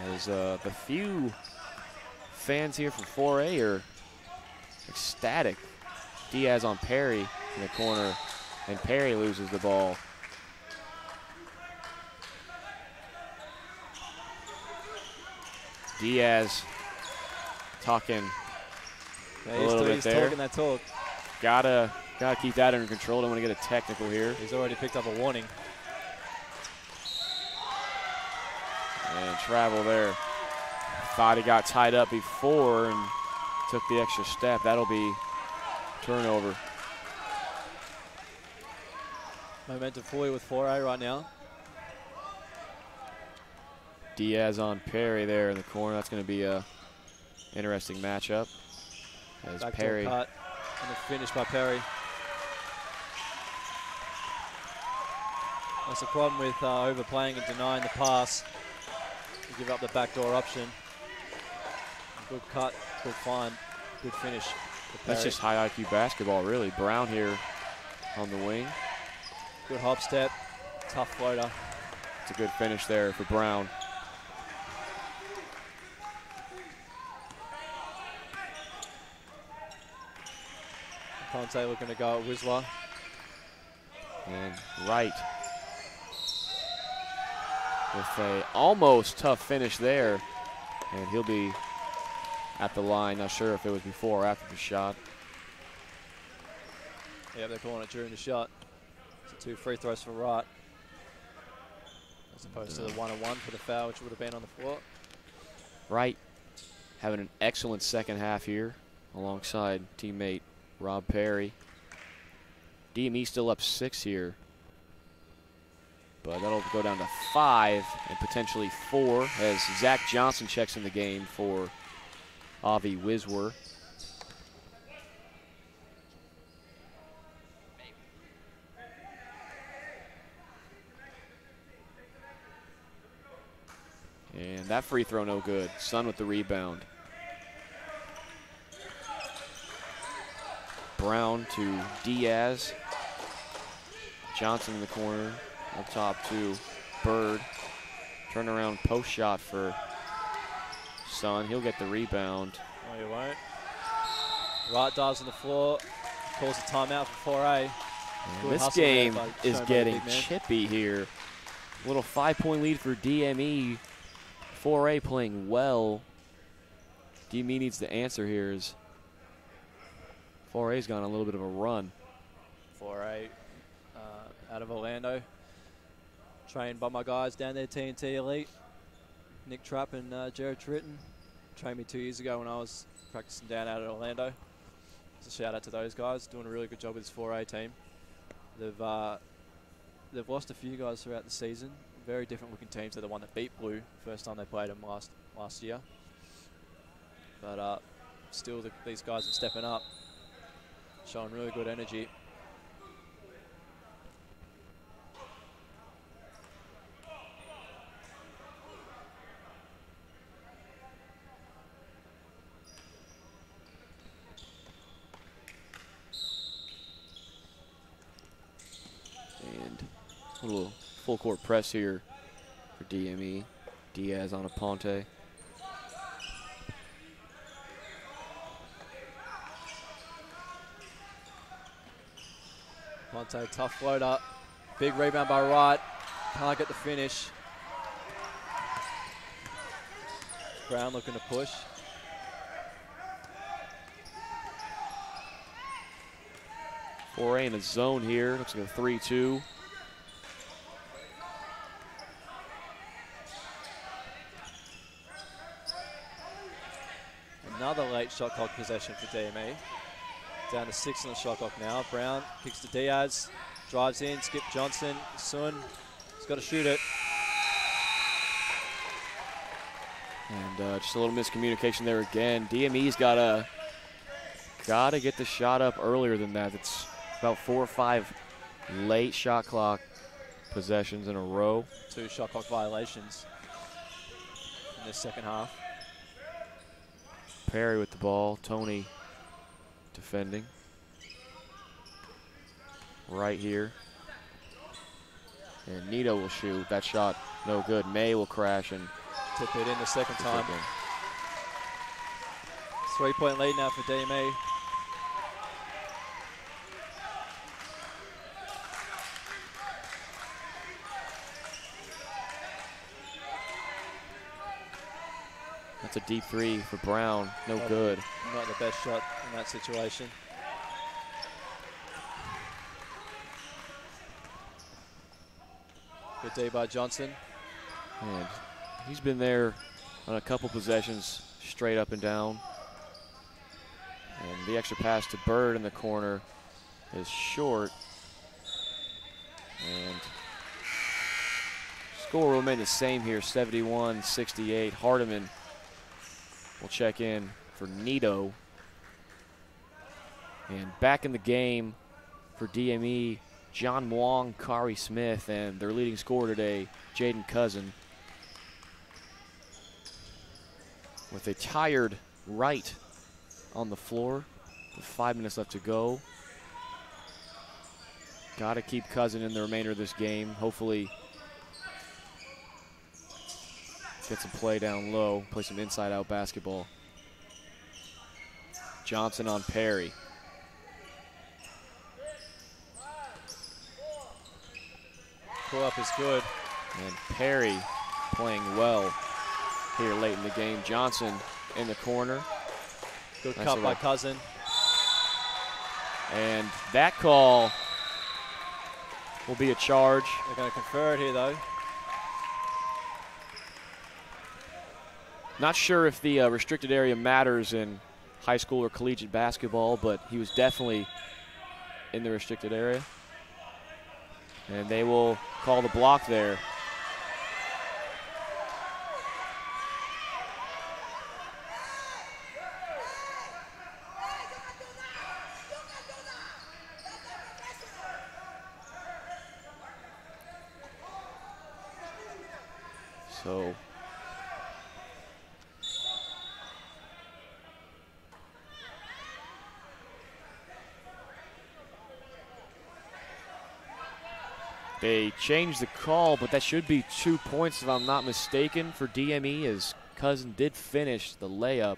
As the few fans here for 4A are ecstatic. Diaz on Perry in the corner, and Perry loses the ball. Diaz talking Yeah, a little bit he's there. talking that talk. Gotta keep that under control. Don't want to get a technical here. He's already picked up a warning. And travel there. Thought he got tied up before and took the extra step. That'll be turnover. Momentum fully with 4A right now. Diaz on Perry there in the corner. That's going to be a interesting matchup. As Back Perry. cut and the finish by Perry. That's the problem with overplaying and denying the pass. You give up the backdoor option. Good cut, good find, good finish. That's just high IQ basketball, really. Brown here on the wing. Good hop step, tough floater. It's a good finish there for Brown. Ponte looking to go at Wiswa. And Wright with a almost tough finish there. And he'll be at the line. Not sure if it was before or after the shot. Yeah, they're calling it during the shot. So 2 free throws for Wright, as opposed to the 1-on-1 for the foul, which would have been on the floor. Wright having an excellent second half here alongside teammate Rob Perry. DME still up 6 here, but that'll go down to 5 and potentially 4 as Zach Johnson checks in the game for Avi Wiswer. And that free throw no good. Sun with the rebound. Brown to Diaz. Johnson in the corner. Up top to Bird. Turnaround post shot for Sun. He'll get the rebound. No, you won't. Wright dives on the floor. Calls a timeout for 4A. This game is getting chippy here. Little 5-point lead for DME. 4A playing well. DME needs to answer here as 4A's gone on a little bit of a run. 4A out of Orlando. Trained by my guys down there, TNT Elite. Nick Trapp and Jared Tritton. Trained me 2 years ago when I was practicing down out at Orlando. So shout out to those guys, doing a really good job with this 4A team. They've lost a few guys throughout the season. Very different looking teams to the one that beat Blue first time they played them last year. But still, these guys are stepping up, showing really good energy. And a little full court press here for DME. Diaz on a Ponte. Ponte, tough floater. Big rebound by Wright. Can't get the finish. Brown looking to push. Foray in a zone here. Looks like a 3-2. Another late shot clock possession for DME. Down to 6 on the shot clock now. Brown kicks to Diaz. Drives in. Skip Johnson. Sun. He's got to shoot it. And just a little miscommunication there again. DME's gotta get the shot up earlier than that. It's about 4 or 5 late shot clock possessions in a row. 2 shot clock violations in this second half. Perry with the ball. Tony defending. Right here. And Nito will shoot. That shot no good. May will crash and tip it in the second time. 3-point lead now for DME. That's a deep 3 for Brown. No good. Not the best shot in that situation. Good D by Johnson. And he's been there on a couple possessions straight up and down. And the extra pass to Bird in the corner is short. And score will remain the same here, 71-68. Hardiman will check in for Nito. And back in the game for DME, John Wong, Kari Smith, and their leading scorer today, Jaden Cousin. With a tired Wright on the floor with 5 minutes left to go. Got to keep Cousin in the remainder of this game. Hopefully get some play down low, play some inside-out basketball. Johnson on Perry. Pull up is good. And Perry playing well here late in the game. Johnson in the corner. Good cut by Cousin. And that call will be a charge. They're going to confer it here, though. Not sure if the restricted area matters in high school or collegiate basketball, but he was definitely in the restricted area. And they will call the block there. So they changed the call, but that should be 2 points if I'm not mistaken for DME, as Cousin did finish the layup.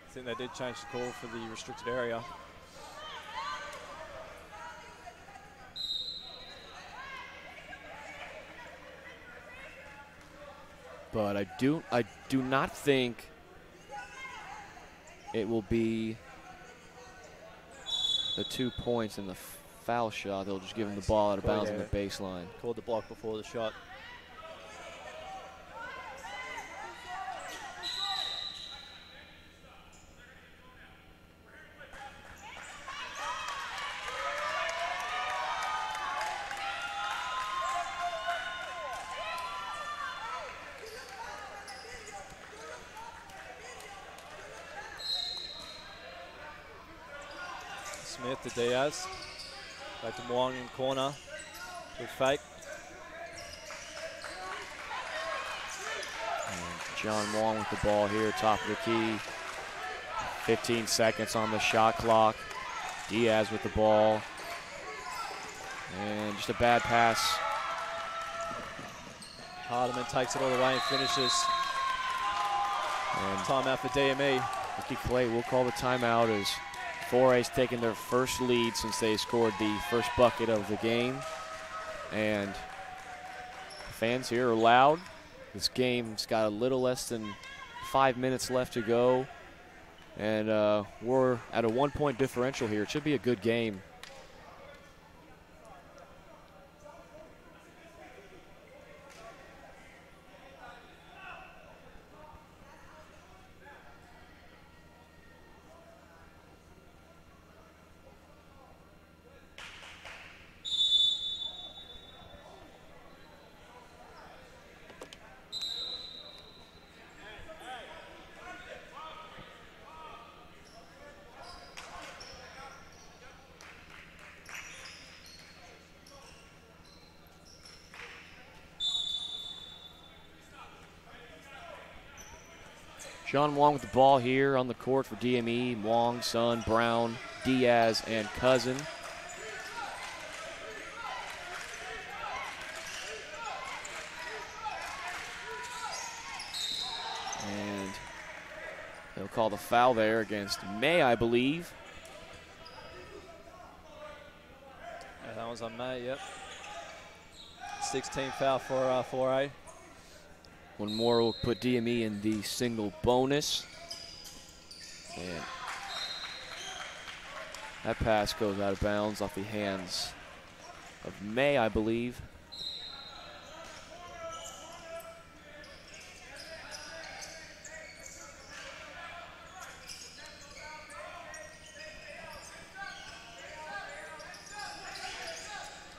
I think they did change the call for the restricted area. But I do not think it will be the 2 points in the foul shot. They'll just give him the ball out of bounds on the baseline. Called the block before the shot. Smith to Diaz. Back to Wong in corner. Good fake. And John Wong with the ball here, top of the key. 15 seconds on the shot clock. Diaz with the ball. And just a bad pass. Hardiman takes it all the way and finishes. And timeout for DME. Ricky Clay will call the timeout as 4A's taken their first lead since they scored the first bucket of the game. And the fans here are loud. This game's got a little less than 5 minutes left to go. And we're at a 1 point differential here. It should be a good game. John Wong with the ball here on the court for DME. Wong, Sun, Brown, Diaz, and Cousin. And they'll call the foul there against May, I believe. Yeah, that was on May, yep. 16 foul for 4A. One more will put DME in the single bonus. And that pass goes out of bounds off the hands of May, I believe.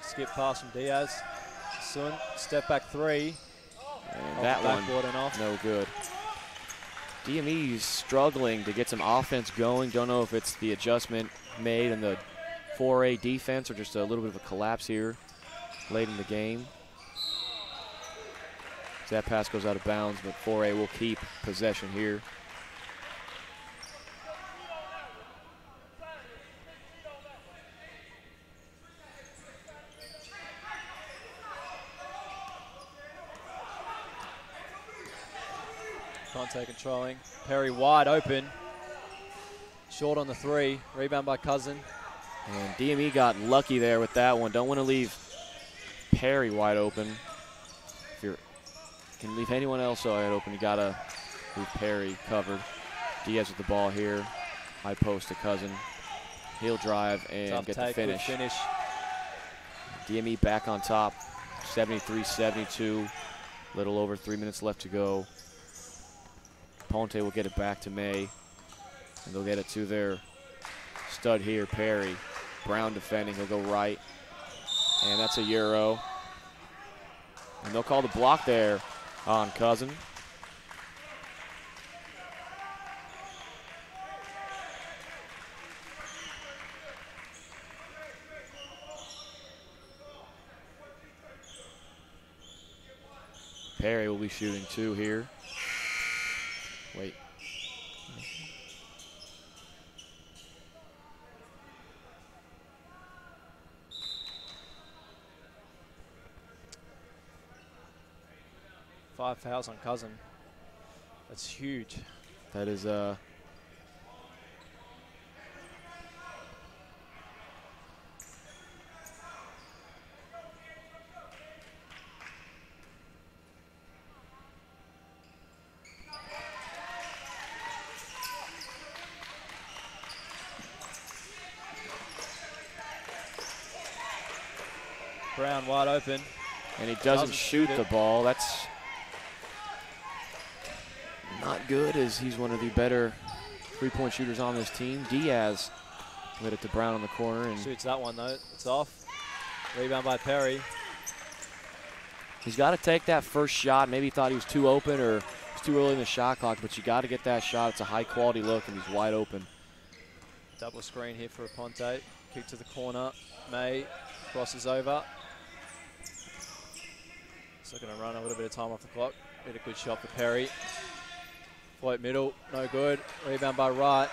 Skip pass from Diaz. Sun, step back three. And that one, no good. DME's struggling to get some offense going. Don't know if it's the adjustment made in the 4A defense or just a little bit of a collapse here late in the game. So that pass goes out of bounds, but 4A will keep possession here. Ponte controlling. Perry wide open. Short on the 3. Rebound by Cousin. And DME got lucky there with that one. Don't want to leave Perry wide open. If you can leave anyone else wide open, you got to leave Perry covered. Diaz with the ball here. High post to Cousin. He'll drive and Tough get take, the finish. good finish. DME back on top, 73-72. Little over 3 minutes left to go. Ponte will get it back to May, and they'll get it to their stud here, Perry. Brown defending, he'll go right, and that's a Euro. And they'll call the block there on Cousin. Perry will be shooting 2 here. Wait. Five fouls on Cousin. That's huge. That is Brown wide open. and he doesn't shoot the ball. That's not good, as he's one of the better three-point shooters on this team. Diaz let it to Brown on the corner. And shoots that one, though. It's off. Rebound by Perry. He's got to take that first shot. Maybe he thought he was too open or it was too early in the shot clock, but you got to get that shot. It's a high-quality look, and he's wide open. Double screen here for Ponte. Kick to the corner. May crosses over. Still going to run a little bit of time off the clock. Did a good shot for Perry. Float middle, no good. Rebound by Wright.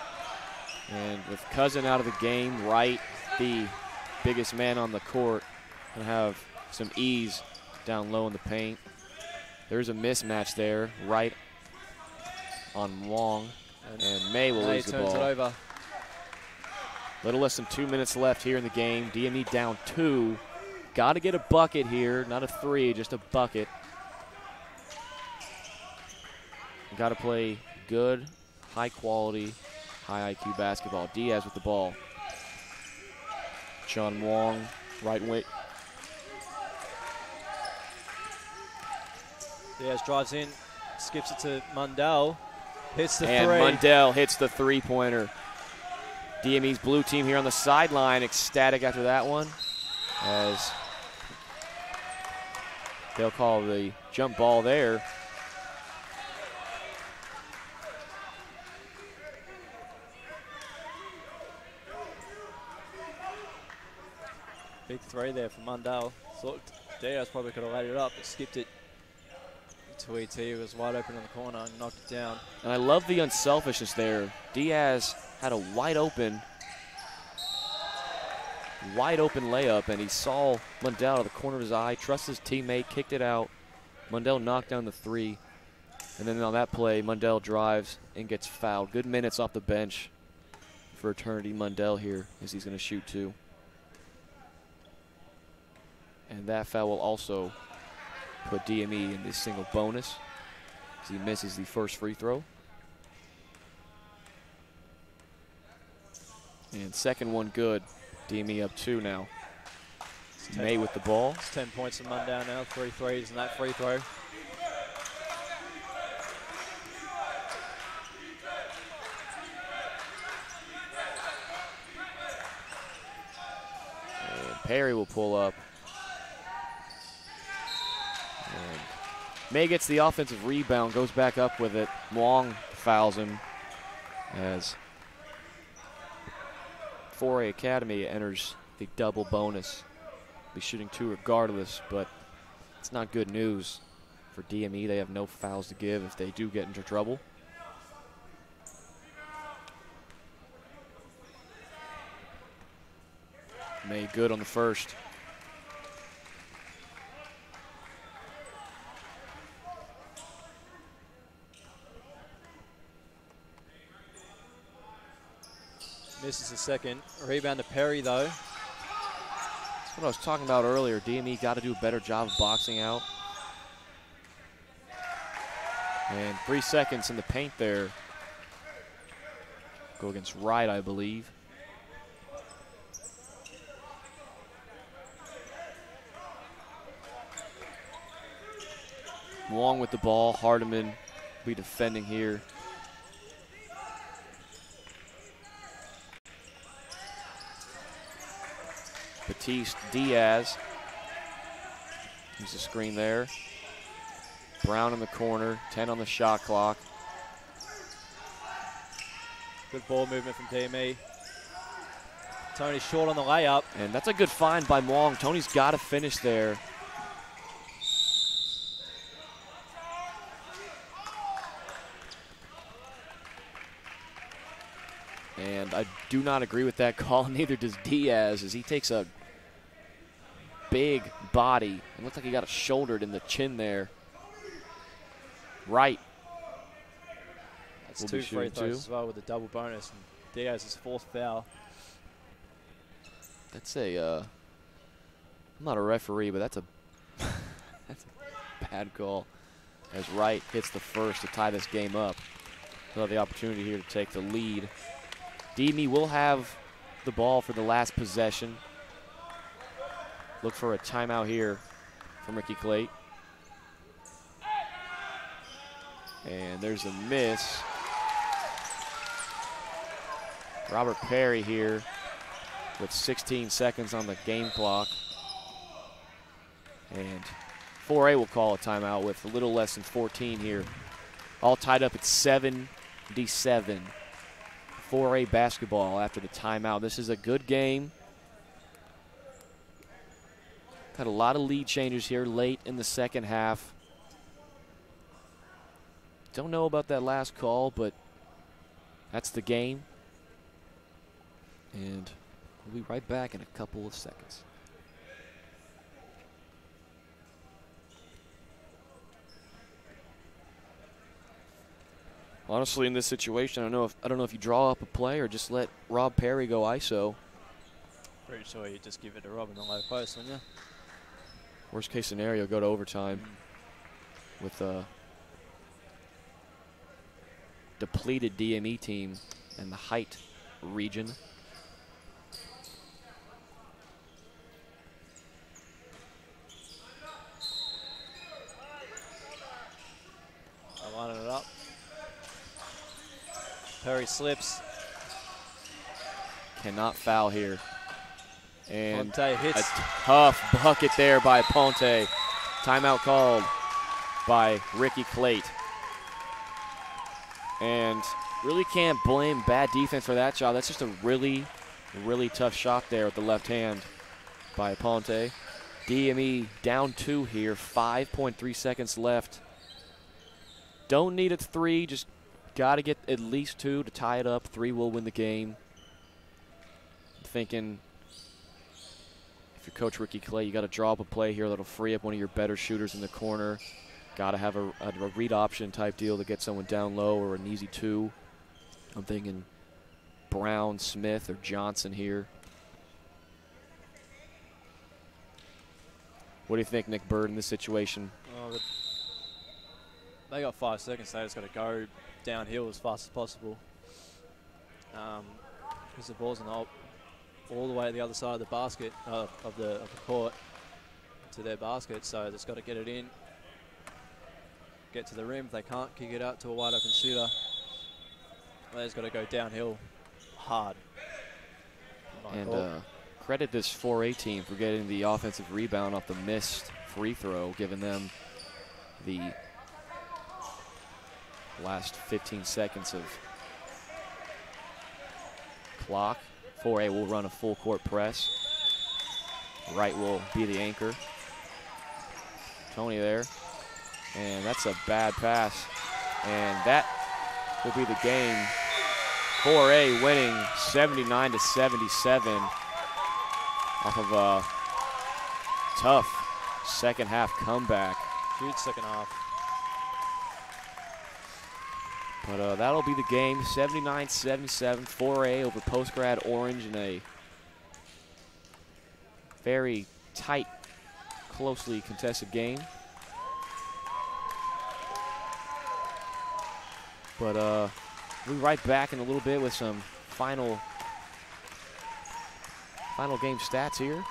And with Cousin out of the game, Wright, the biggest man on the court, going to have some ease down low in the paint. There's a mismatch there. Wright on Wong, and May will lose the ball. Turns it over. Little less than 2 minutes left here in the game. DME down 2. Got to get a bucket here. Not a 3, just a bucket. Got to play good, high quality, high IQ basketball. Diaz with the ball. John Wong, right wing. Diaz drives in, skips it to Mundell. Hits the 3. And Mundell hits the three-pointer. DME's blue team here on the sideline, ecstatic after that one, as they'll call the jump ball there. Big 3 there for Mundell. Thought Diaz probably could have laid it up, but skipped it to ET. It was wide open in the corner and knocked it down. And I love the unselfishness there. Diaz had a wide open layup, and he saw Mundell out of the corner of his eye, trusted his teammate, kicked it out. Mundell knocked down the 3. And then on that play, Mundell drives and gets fouled. Good minutes off the bench for Eternity Mundell here, as he's going to shoot 2. And that foul will also put DME in this single bonus as he misses the first free throw. And second one good. DME up 2 now. May with the ball. It's 10 points from Mundell now, 3 threes and that free throw. And Perry will pull up. And May gets the offensive rebound, goes back up with it. Wong fouls him as 4A Academy enters the double bonus. Be shooting 2 regardless, but it's not good news for DME. They have no fouls to give if they do get into trouble. May good on the first. Misses the second. Rebound to Perry, though. That's what I was talking about earlier. DME got to do a better job of boxing out. And 3 seconds in the paint there. Go against Wright, I believe. Long with the ball. Hardiman will be defending here. Batiste, Diaz. There's a screen there. Brown in the corner, 10 on the shot clock. Good ball movement from DME. Tony short on the layup. And that's a good find by Wong. Tony's got to finish there. And I do not agree with that call, neither does Diaz, as he takes a big body. It looks like he got shouldered in the chin there. Right. That's 2 free throws as well with a double bonus. And Diaz's 4th foul. That's a, I'm not a referee, but that's a, that's a bad call. As Wright hits the first to tie this game up. He'll have the opportunity here to take the lead. DME will have the ball for the last possession. Look for a timeout here from Ricky Clay. And there's a miss. Robert Perry here with 16 seconds on the game clock. And 4A will call a timeout with a little less than 14 here. All tied up at 77. 4A basketball after the timeout. This is a good game. Had a lot of lead changes here late in the second half. Don't know about that last call, but that's the game. And we'll be right back in a couple of seconds. Honestly, in this situation, I don't know if you draw up a play or just let Rob Perry go ISO. Pretty sure you just give it to Rob in the low post, wouldn't you? Worst case scenario, go to overtime with a depleted DME team in the height region. I'm lining it up. Perry slips. Cannot foul here. And Ponte hits. A tough bucket there by Ponte. Timeout called by Ricky Clate. And really can't blame bad defense for that shot. That's just a really, really tough shot there with the left hand by Ponte. DME down 2 here, 5.3 seconds left. Don't need a 3, just got to get at least 2 to tie it up. 3 will win the game. I'm thinking if you're Coach Ricky Clay, you got to draw up a play here that'll free up one of your better shooters in the corner. Got to have a read option type deal to get someone down low or an easy 2. I'm thinking Brown, Smith, or Johnson here. What do you think, Nick Bird, in this situation? They got 5 seconds. They just got to go downhill as fast as possible. Because the ball's not all the way to the other side of the basket, of the court, to their basket. So they've got to get it in, get to the rim. If they can't kick it out to a wide open shooter, they just got to go downhill hard. And credit this 4A team for getting the offensive rebound off the missed free throw, giving them the last 15 seconds of clock. 4A will run a full court press. Wright will be the anchor. Tony there. And that's a bad pass. And that will be the game. 4A winning 79-77 off of a tough second half comeback. Huge second half. But that'll be the game. 79-77, 4A over Postgrad Orange in a very tight, closely contested game. But we'll be right back in a little bit with some final game stats here.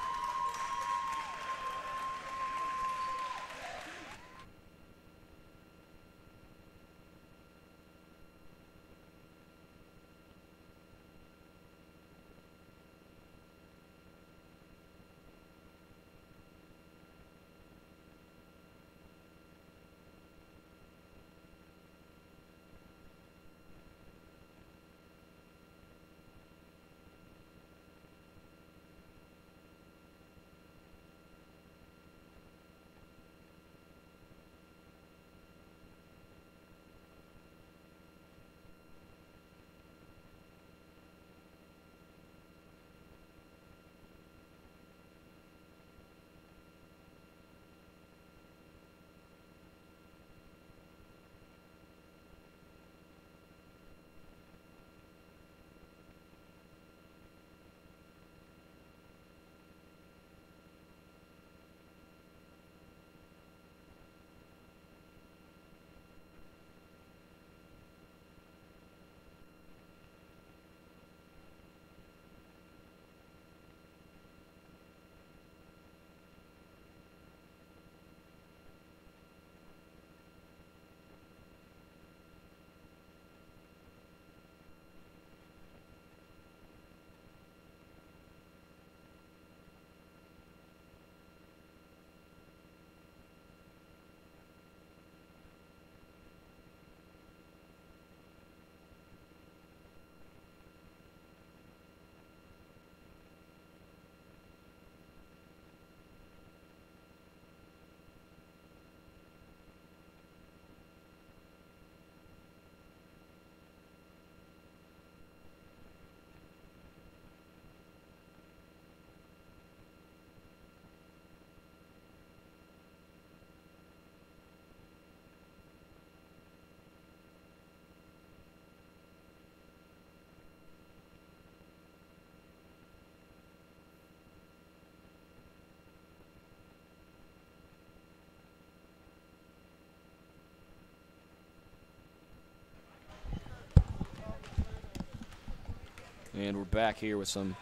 And we're back here with some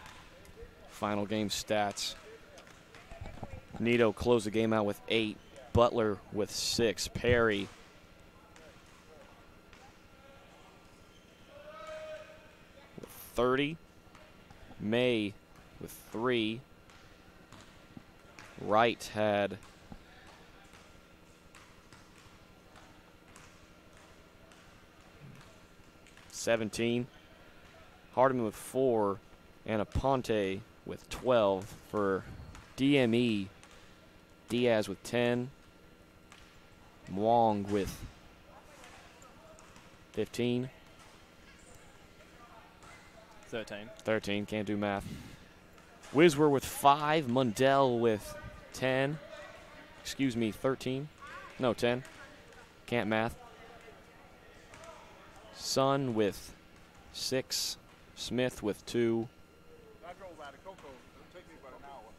final game stats. Nito closed the game out with 8. Butler with 6. Perry with 30. May with 3. Wright had 17. Hardiman with 4, and Aponte with 12 for DME. Diaz with 10. Mwong with 15. 13, can't do math. Wiswer with 5. Mundell with 10. Excuse me, 13. No, 10. Can't math. Sun with 6. Smith with 2.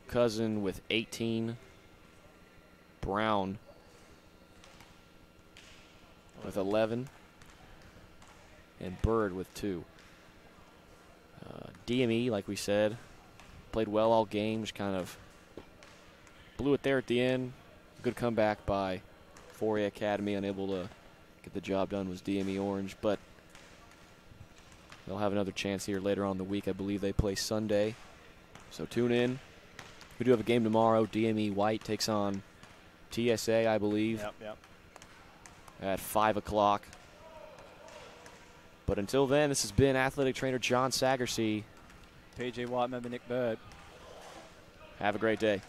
Cousin with 18. Brown with 11. And Bird with 2. DME, like we said, played well all game. Just kind of blew it there at the end. Good comeback by 4A Academy. Unable to get the job done was DME Orange, but they'll have another chance here later on in the week. I believe they play Sunday, so tune in. We do have a game tomorrow. DME White takes on TSA, I believe, at 5 o'clock. But until then, this has been athletic trainer John Sagersey. PG White member Nick Bird. Have a great day.